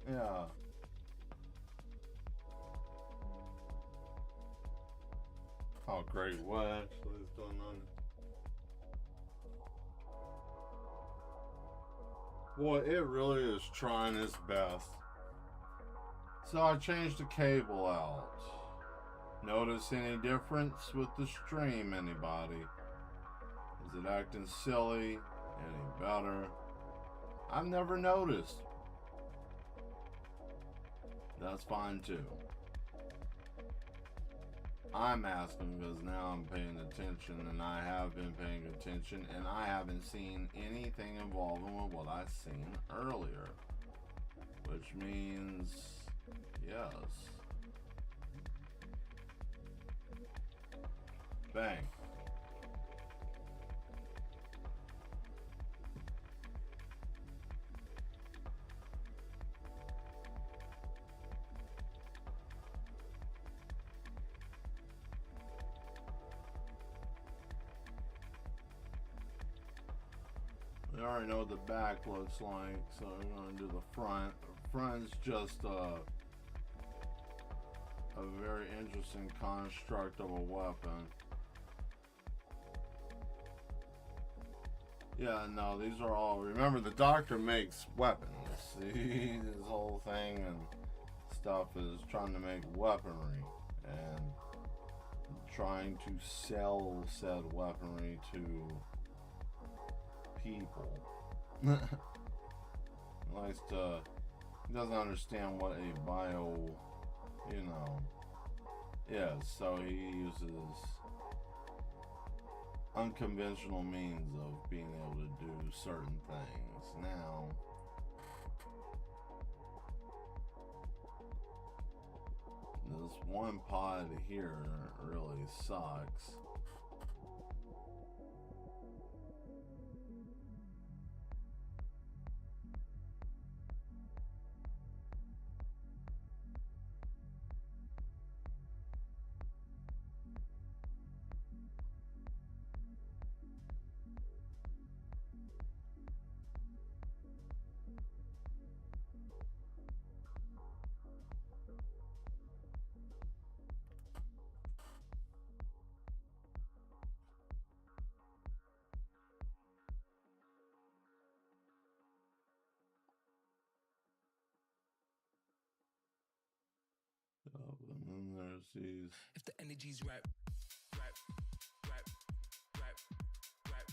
S1: Yeah. Oh, great. What actually is going on? Boy, it really is trying its best. So I changed the cable out. Notice any difference with the stream, anybody? Is it acting silly? Any better? I've never noticed. That's fine too. I'm asking because now I'm paying attention, and I have been paying attention, and I haven't seen anything involving with what I've seen earlier. Which means, yes. Bang. We already know what the back looks like, so we're going to do the front. The front's just a very interesting construct of a weapon. Yeah, no, these are all, remember the doctor makes weapons. See, his whole thing and stuff is trying to make weaponry and trying to sell said weaponry to people. Likes to, he doesn't understand what a bio, you know, is, so he uses unconventional means of being able to do certain things. Now, this one pod here really sucks. There's these.
S2: If the energy's right, right, right, right, right,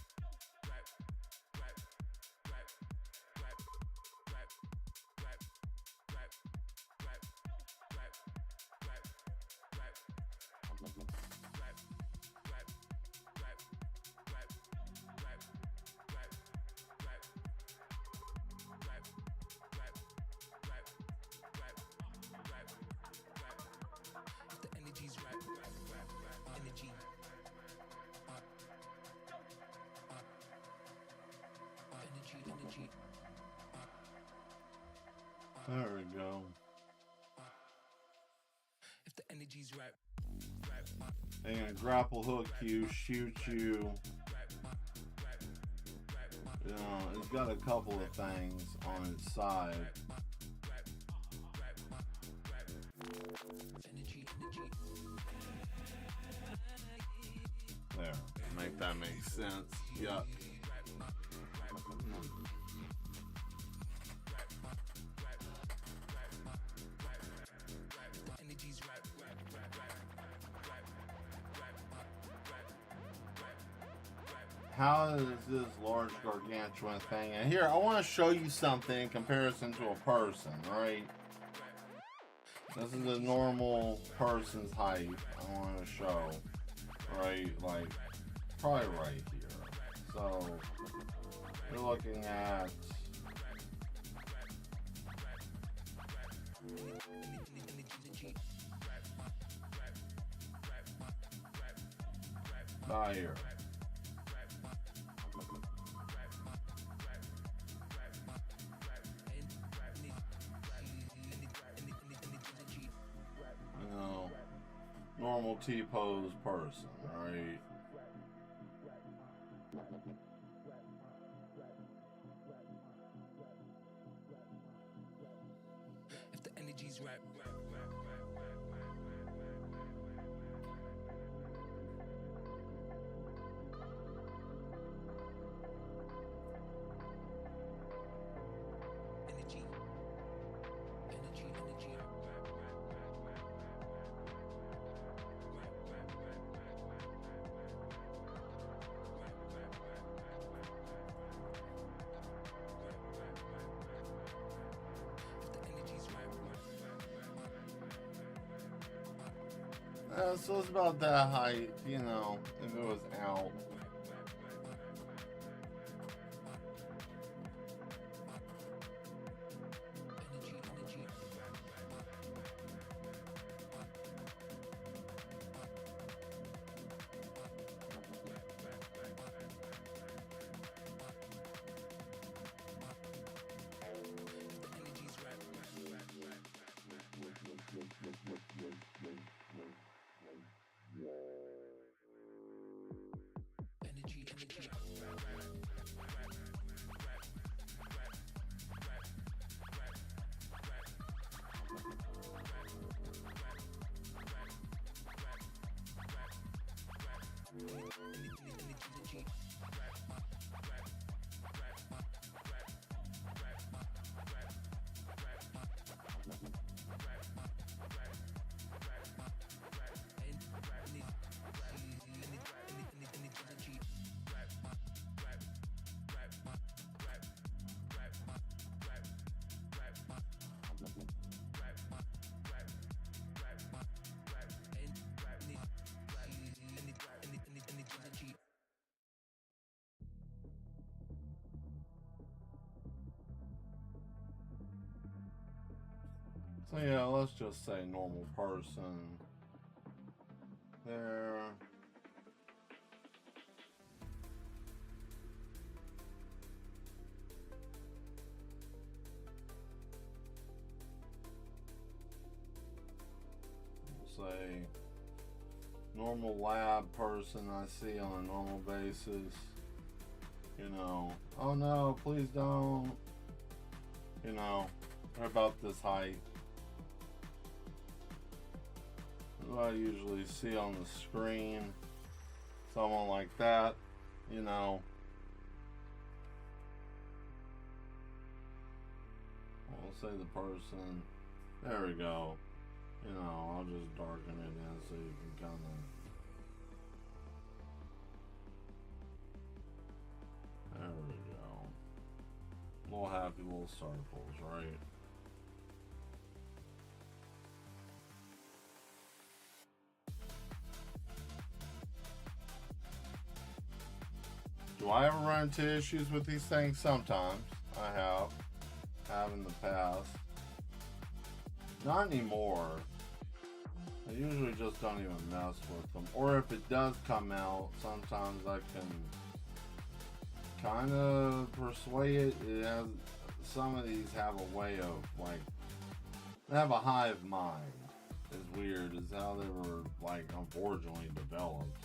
S2: right, right, right, right, right, right, right, right, right, energy.
S1: There we go.
S2: If the energy's right,
S1: And grapple hook you, shoot you. You know, it's got a couple of things on its side. There, make that make sense. Yeah. How is this large gargantuan thing? And here, I want to show you something in comparison to a person, right? This is a normal person's height. I want to show, right? Like, probably right here. So, you're looking at about here. You know, normal T-pose person, right?
S2: If the energy's right,
S1: So it's about that height, you know, if it was out. So yeah, let's just say normal person. There. We'll say normal lab person I see on a normal basis. You know, oh no, please don't. You know, they're about this height. What I usually see on the screen, someone like that, you know. We'll say the person, there we go. You know, I'll just darken it in so you can kind of. There we go. Little happy little circles, right? Do I ever run into issues with these things? Sometimes. I have in the past. Not anymore. I usually just don't even mess with them. Or if it does come out, sometimes I can kind of persuade it. Some of these have a way of, like, they have a hive mind. It's weird. Is how they were, like, unfortunately developed.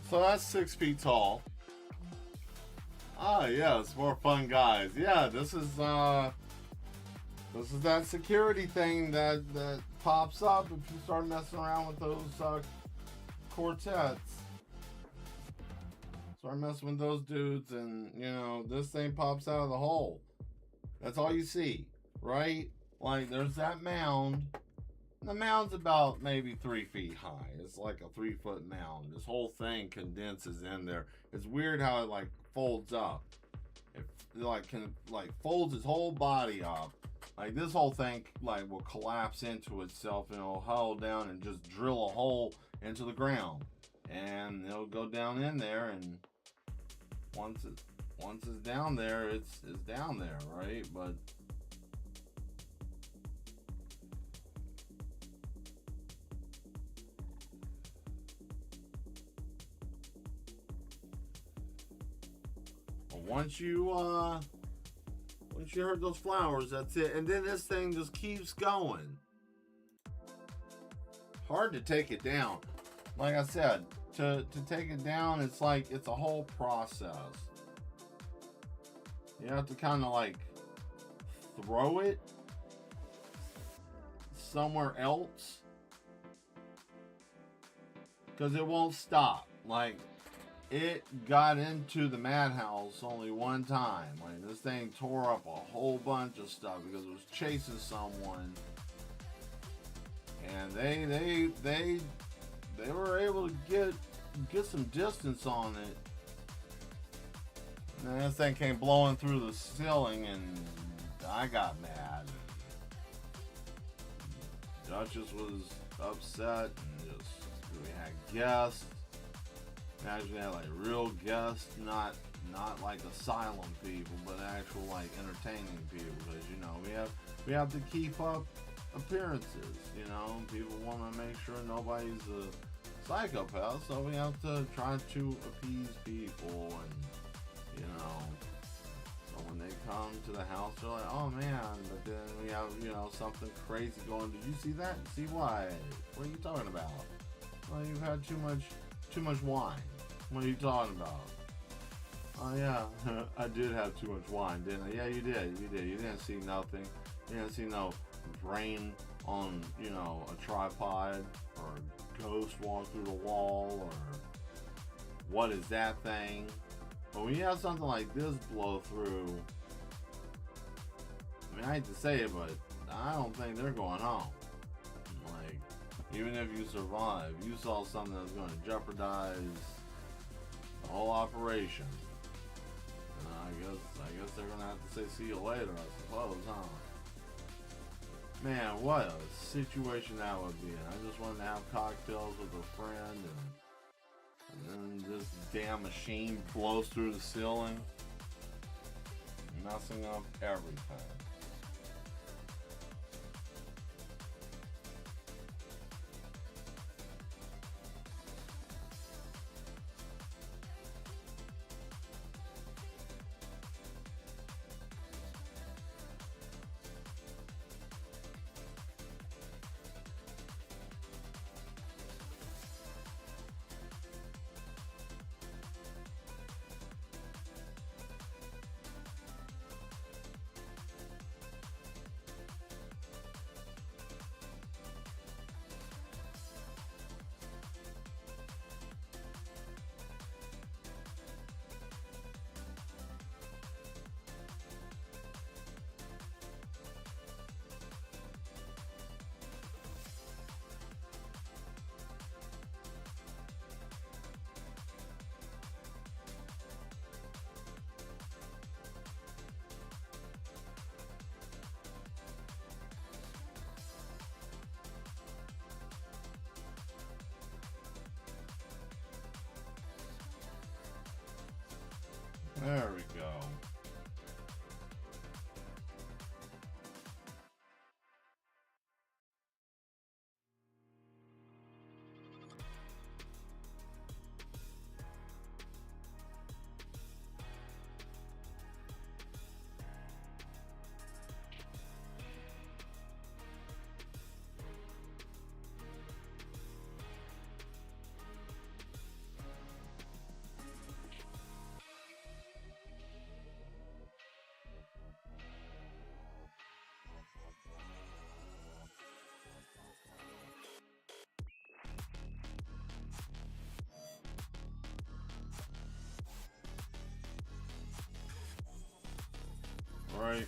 S1: So that's 6 feet tall. Ah, yeah, it's more fun, guys. Yeah, this is that security thing that pops up if you start messing around with those quartets. Start messing with those dudes, and you know this thing pops out of the hole. That's all you see, right? Like there's that mound. The mound's about maybe 3 feet high. It's like a 3-foot mound. This whole thing condenses in there. It's weird how it like folds up. It like can like folds its whole body up. Like this whole thing like will collapse into itself and it'll huddle down and just drill a hole into the ground. And it'll go down in there, and once it's down there, it's down there, right? But once you heard those flowers, that's it. And then this thing just keeps going. Hard to take it down. Like I said, to take it down, it's like it's a whole process. You have to kind of like throw it somewhere else because it won't stop. Like it got into the madhouse only one time. Like this thing tore up a whole bunch of stuff because it was chasing someone, and they were able to get some distance on it. And this thing came blowing through the ceiling, and I got mad. Duchess was upset, and just we had guests. Imagine we had like real guests, not like asylum people, but actual like entertaining people. Because you know we have to keep up appearances. You know, people want to make sure nobody's a psychopath, so we have to try to appease people. And you know, so when they come to the house, they're like, oh man, but then we have, you know, something crazy going. Did you see that? See why? What are you talking about? Well, you've had too much wine. What are you talking about? Oh yeah, I did have too much wine, didn't I? Yeah, you did. You didn't see nothing. You didn't see no brain on, you know, a tripod, or a ghost walk through the wall, or what is that thing? But when you have something like this blow through, I mean, I hate to say it, but I don't think they're going home. Like, even if you survive, you saw something that's going to jeopardize the whole operation. I guess they're gonna have to say see you later, I suppose, huh? Man, what a situation that would be. I just wanted to have cocktails with a friend, and then this damn machine blows through the ceiling, messing up everything. There we go. Right.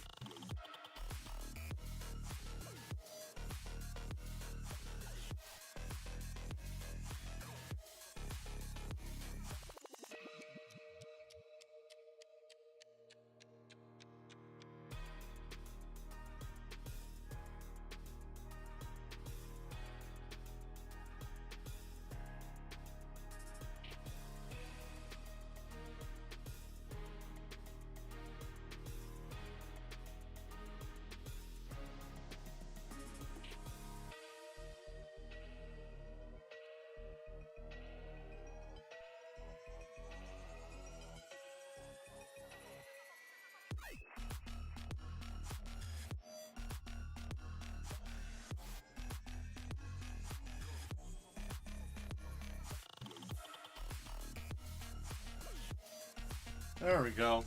S1: There we go.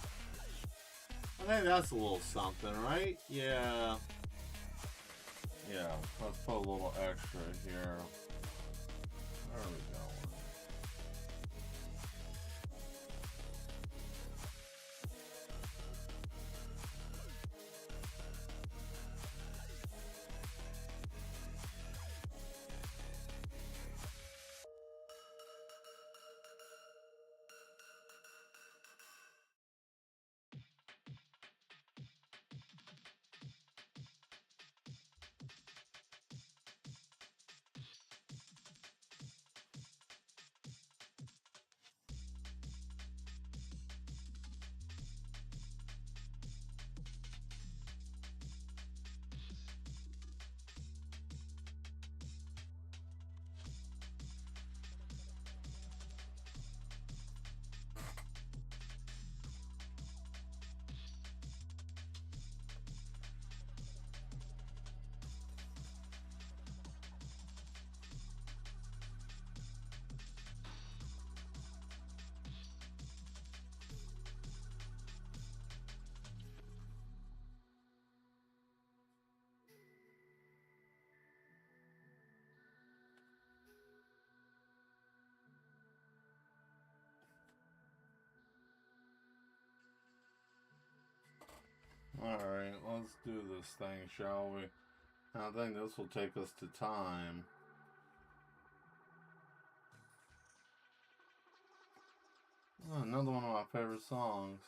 S1: I think that's a little something, right? Yeah. Yeah, let's put a little extra here. There we go. Alright, let's do this thing, shall we? I think this will take us to time. Oh, another one of my favorite songs.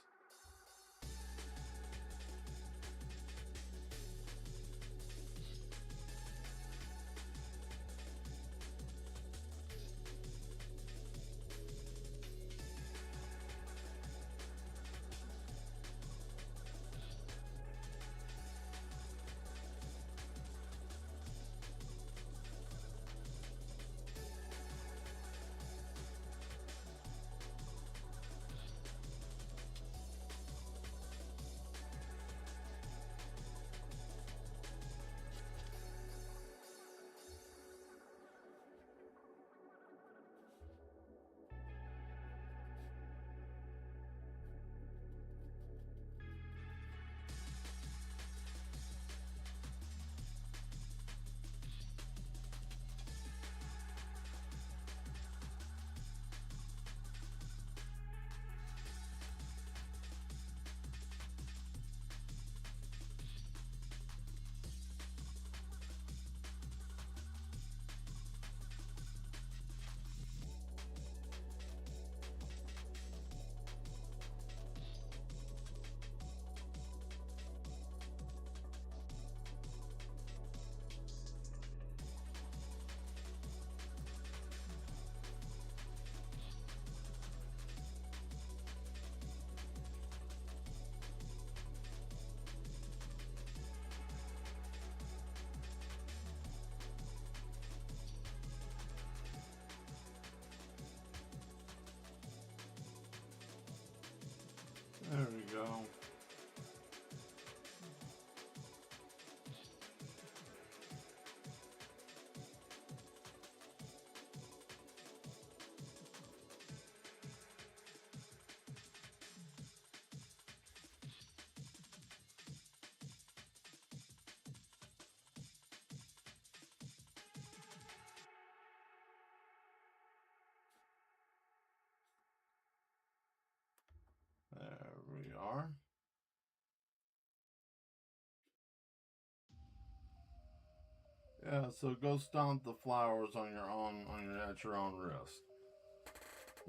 S1: Yeah, so go stomp the flowers on your own at your own risk.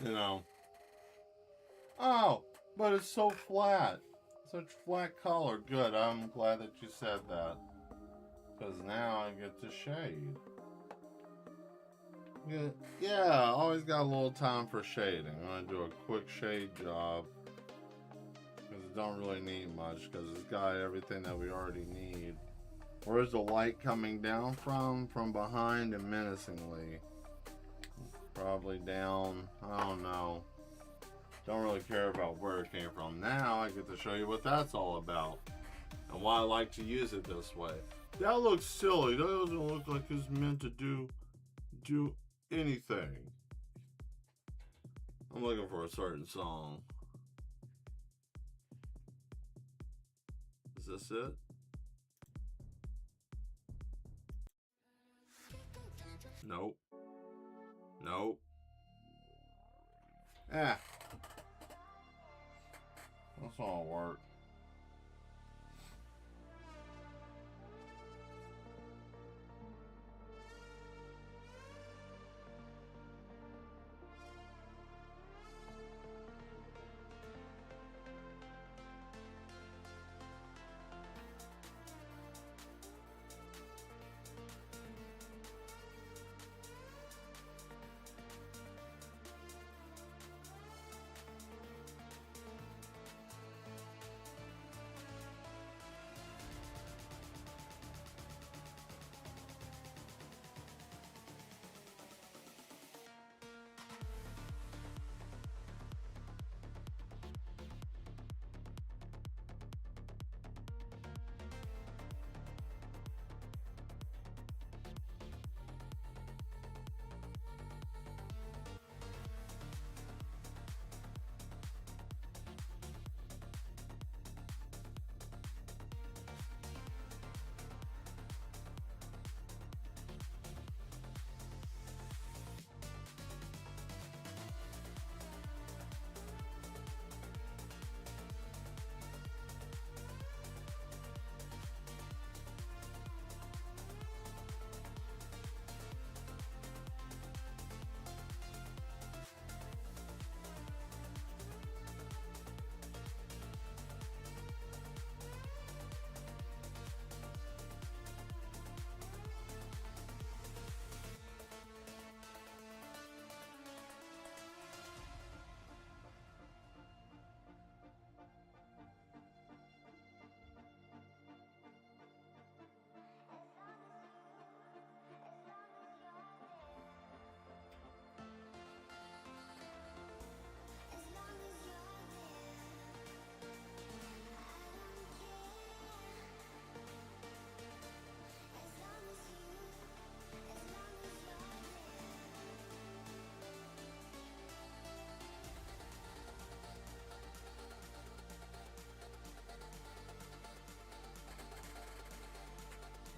S1: You know. Oh, but it's so flat. Such flat color. Good. I'm glad that you said that. Because now I get to shade. Yeah, always got a little time for shading. I'm going to do a quick shade job. Because it don't really need much. Because it's got everything that we already need. Where's the light coming down from? From behind and menacingly. Probably down. I don't know. Don't really care about where it came from. Now I get to show you what that's all about. And why I like to use it this way. That looks silly. That doesn't look like it's meant to do anything. I'm looking for a certain song. Is this it? Nope. Nope. Eh. That's all work.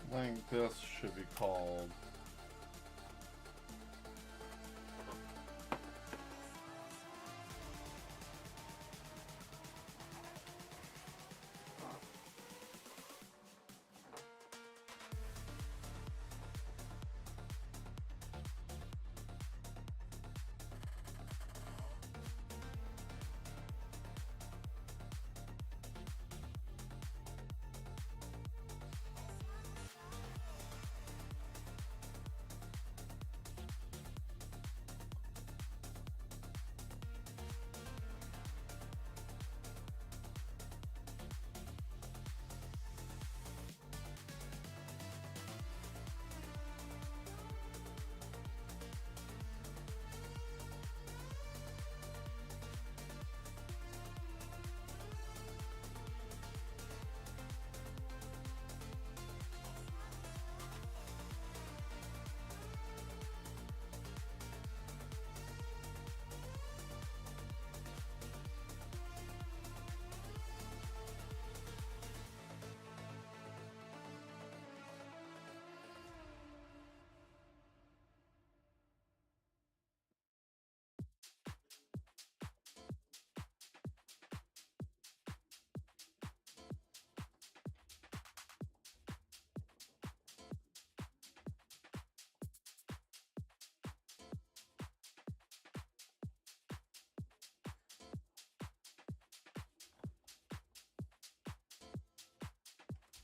S1: I think this should be called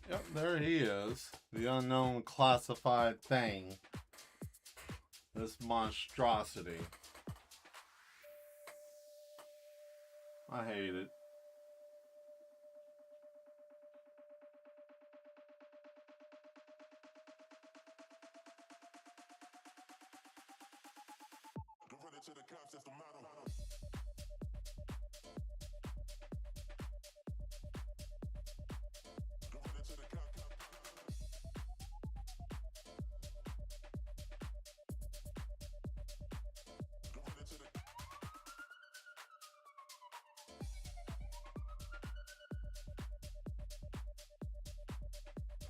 S1: Yep, there he is. The unknown classified thing. This monstrosity. I hate it.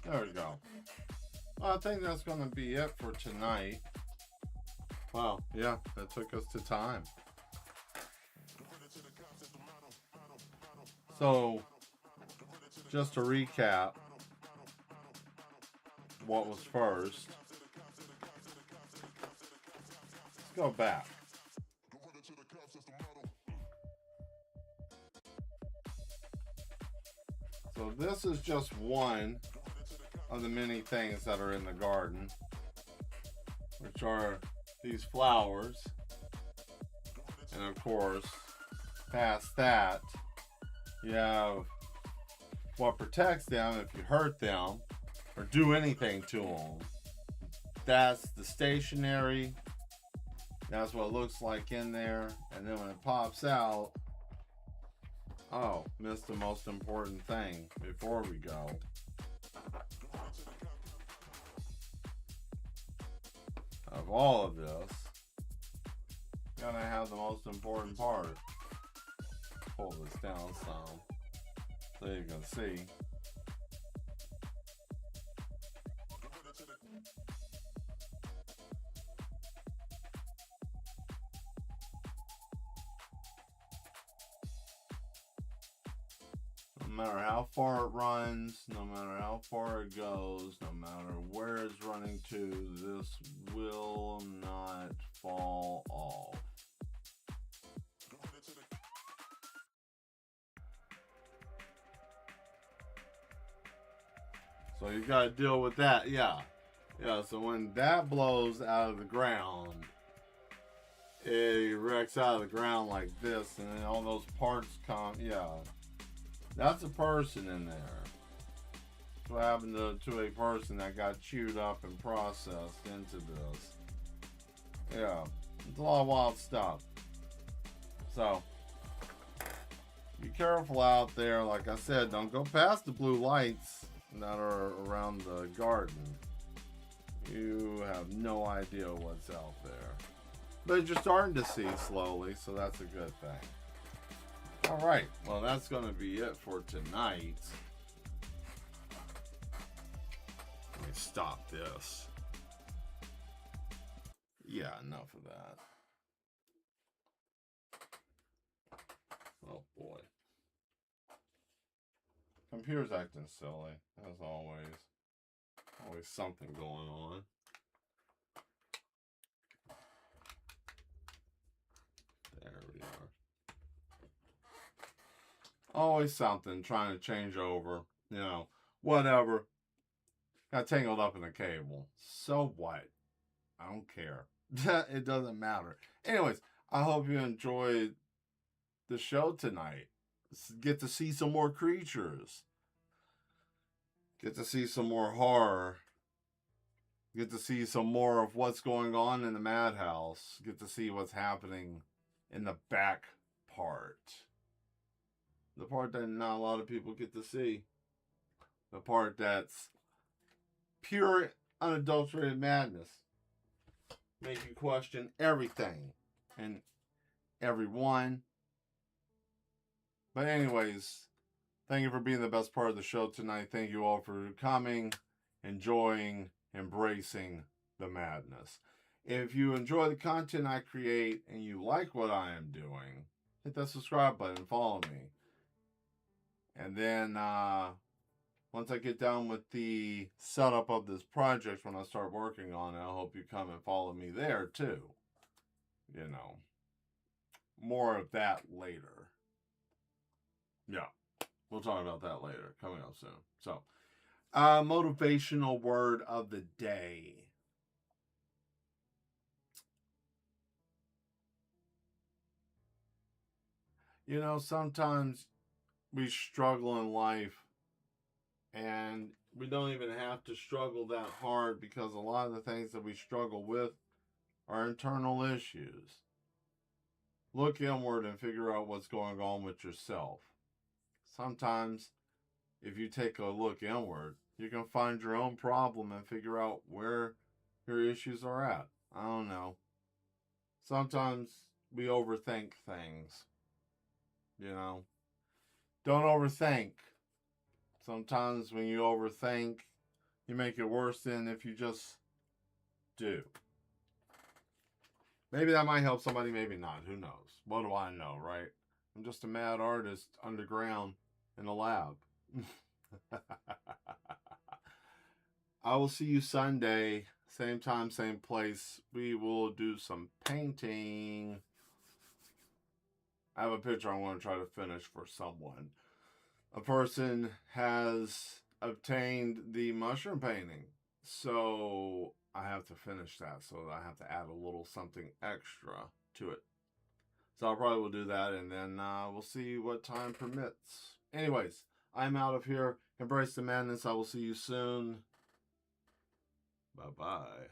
S1: There we go. Well, I think that's going to be it for tonight. Wow, yeah, that took us to time. So, just to recap what was first, let's go back. So this is just one of the many things that are in the garden, which are these flowers, and of course, past that, you have what protects them if you hurt them or do anything to them. That's the stationery. That's what it looks like in there. And then when it pops out, oh, missed the most important thing before we go. Of all of this, gonna have the most important part. Pull this down some so you can see. No matter how far it runs, no matter how far it goes, no matter where it's running to, this will not fall off. So you gotta deal with that, yeah. Yeah, so when that blows out of the ground, it erects out of the ground like this, and then all those parts come, yeah. That's a person in there. That's what happened to a person that got chewed up and processed into this. Yeah, it's a lot of wild stuff. So, be careful out there. Like I said, don't go past the blue lights that are around the garden. You have no idea what's out there. But you're starting to see slowly, so that's a good thing. Alright, well that's going to be it for tonight. Let me stop this. Yeah, enough of that. Oh boy. Computer's acting silly, as always. Always something going on. There we are. Always something trying to change over, you know, whatever. Got tangled up in a cable. So what? I don't care. It doesn't matter. Anyways, I hope you enjoyed the show tonight. Get to see some more creatures. Get to see some more horror. Get to see some more of what's going on in the madhouse. Get to see what's happening in the back part. The part that not a lot of people get to see. The part that's pure, unadulterated madness. Make you question everything and everyone. But anyways, thank you for being the best part of the show tonight. Thank you all for coming, enjoying, embracing the madness. If you enjoy the content I create and you like what I am doing, hit that subscribe button and follow me. And then once I get done with the setup of this project, when I start working on it, I hope you come and follow me there too. You know, more of that later. Yeah, we'll talk about that later, coming up soon. So, Motivational word of the day. You know, sometimes we struggle in life and we don't even have to struggle that hard because a lot of the things that we struggle with are internal issues. Look inward and figure out what's going on with yourself. Sometimes, if you take a look inward, you can find your own problem and figure out where your issues are at. I don't know. Sometimes we overthink things, you know. Don't overthink. Sometimes when you overthink, you make it worse than if you just do. Maybe that might help somebody, maybe not. Who knows? What do I know, right? I'm just a mad artist underground in a lab. I will see you Sunday, same time, same place. We will do some painting. I have a picture I want to try to finish for someone. A person has obtained the mushroom painting, so I have to finish that. So I have to add a little something extra to it. So I probably will do that, and then we'll see what time permits. Anyways, I'm out of here. Embrace the madness. I will see you soon. Bye-bye.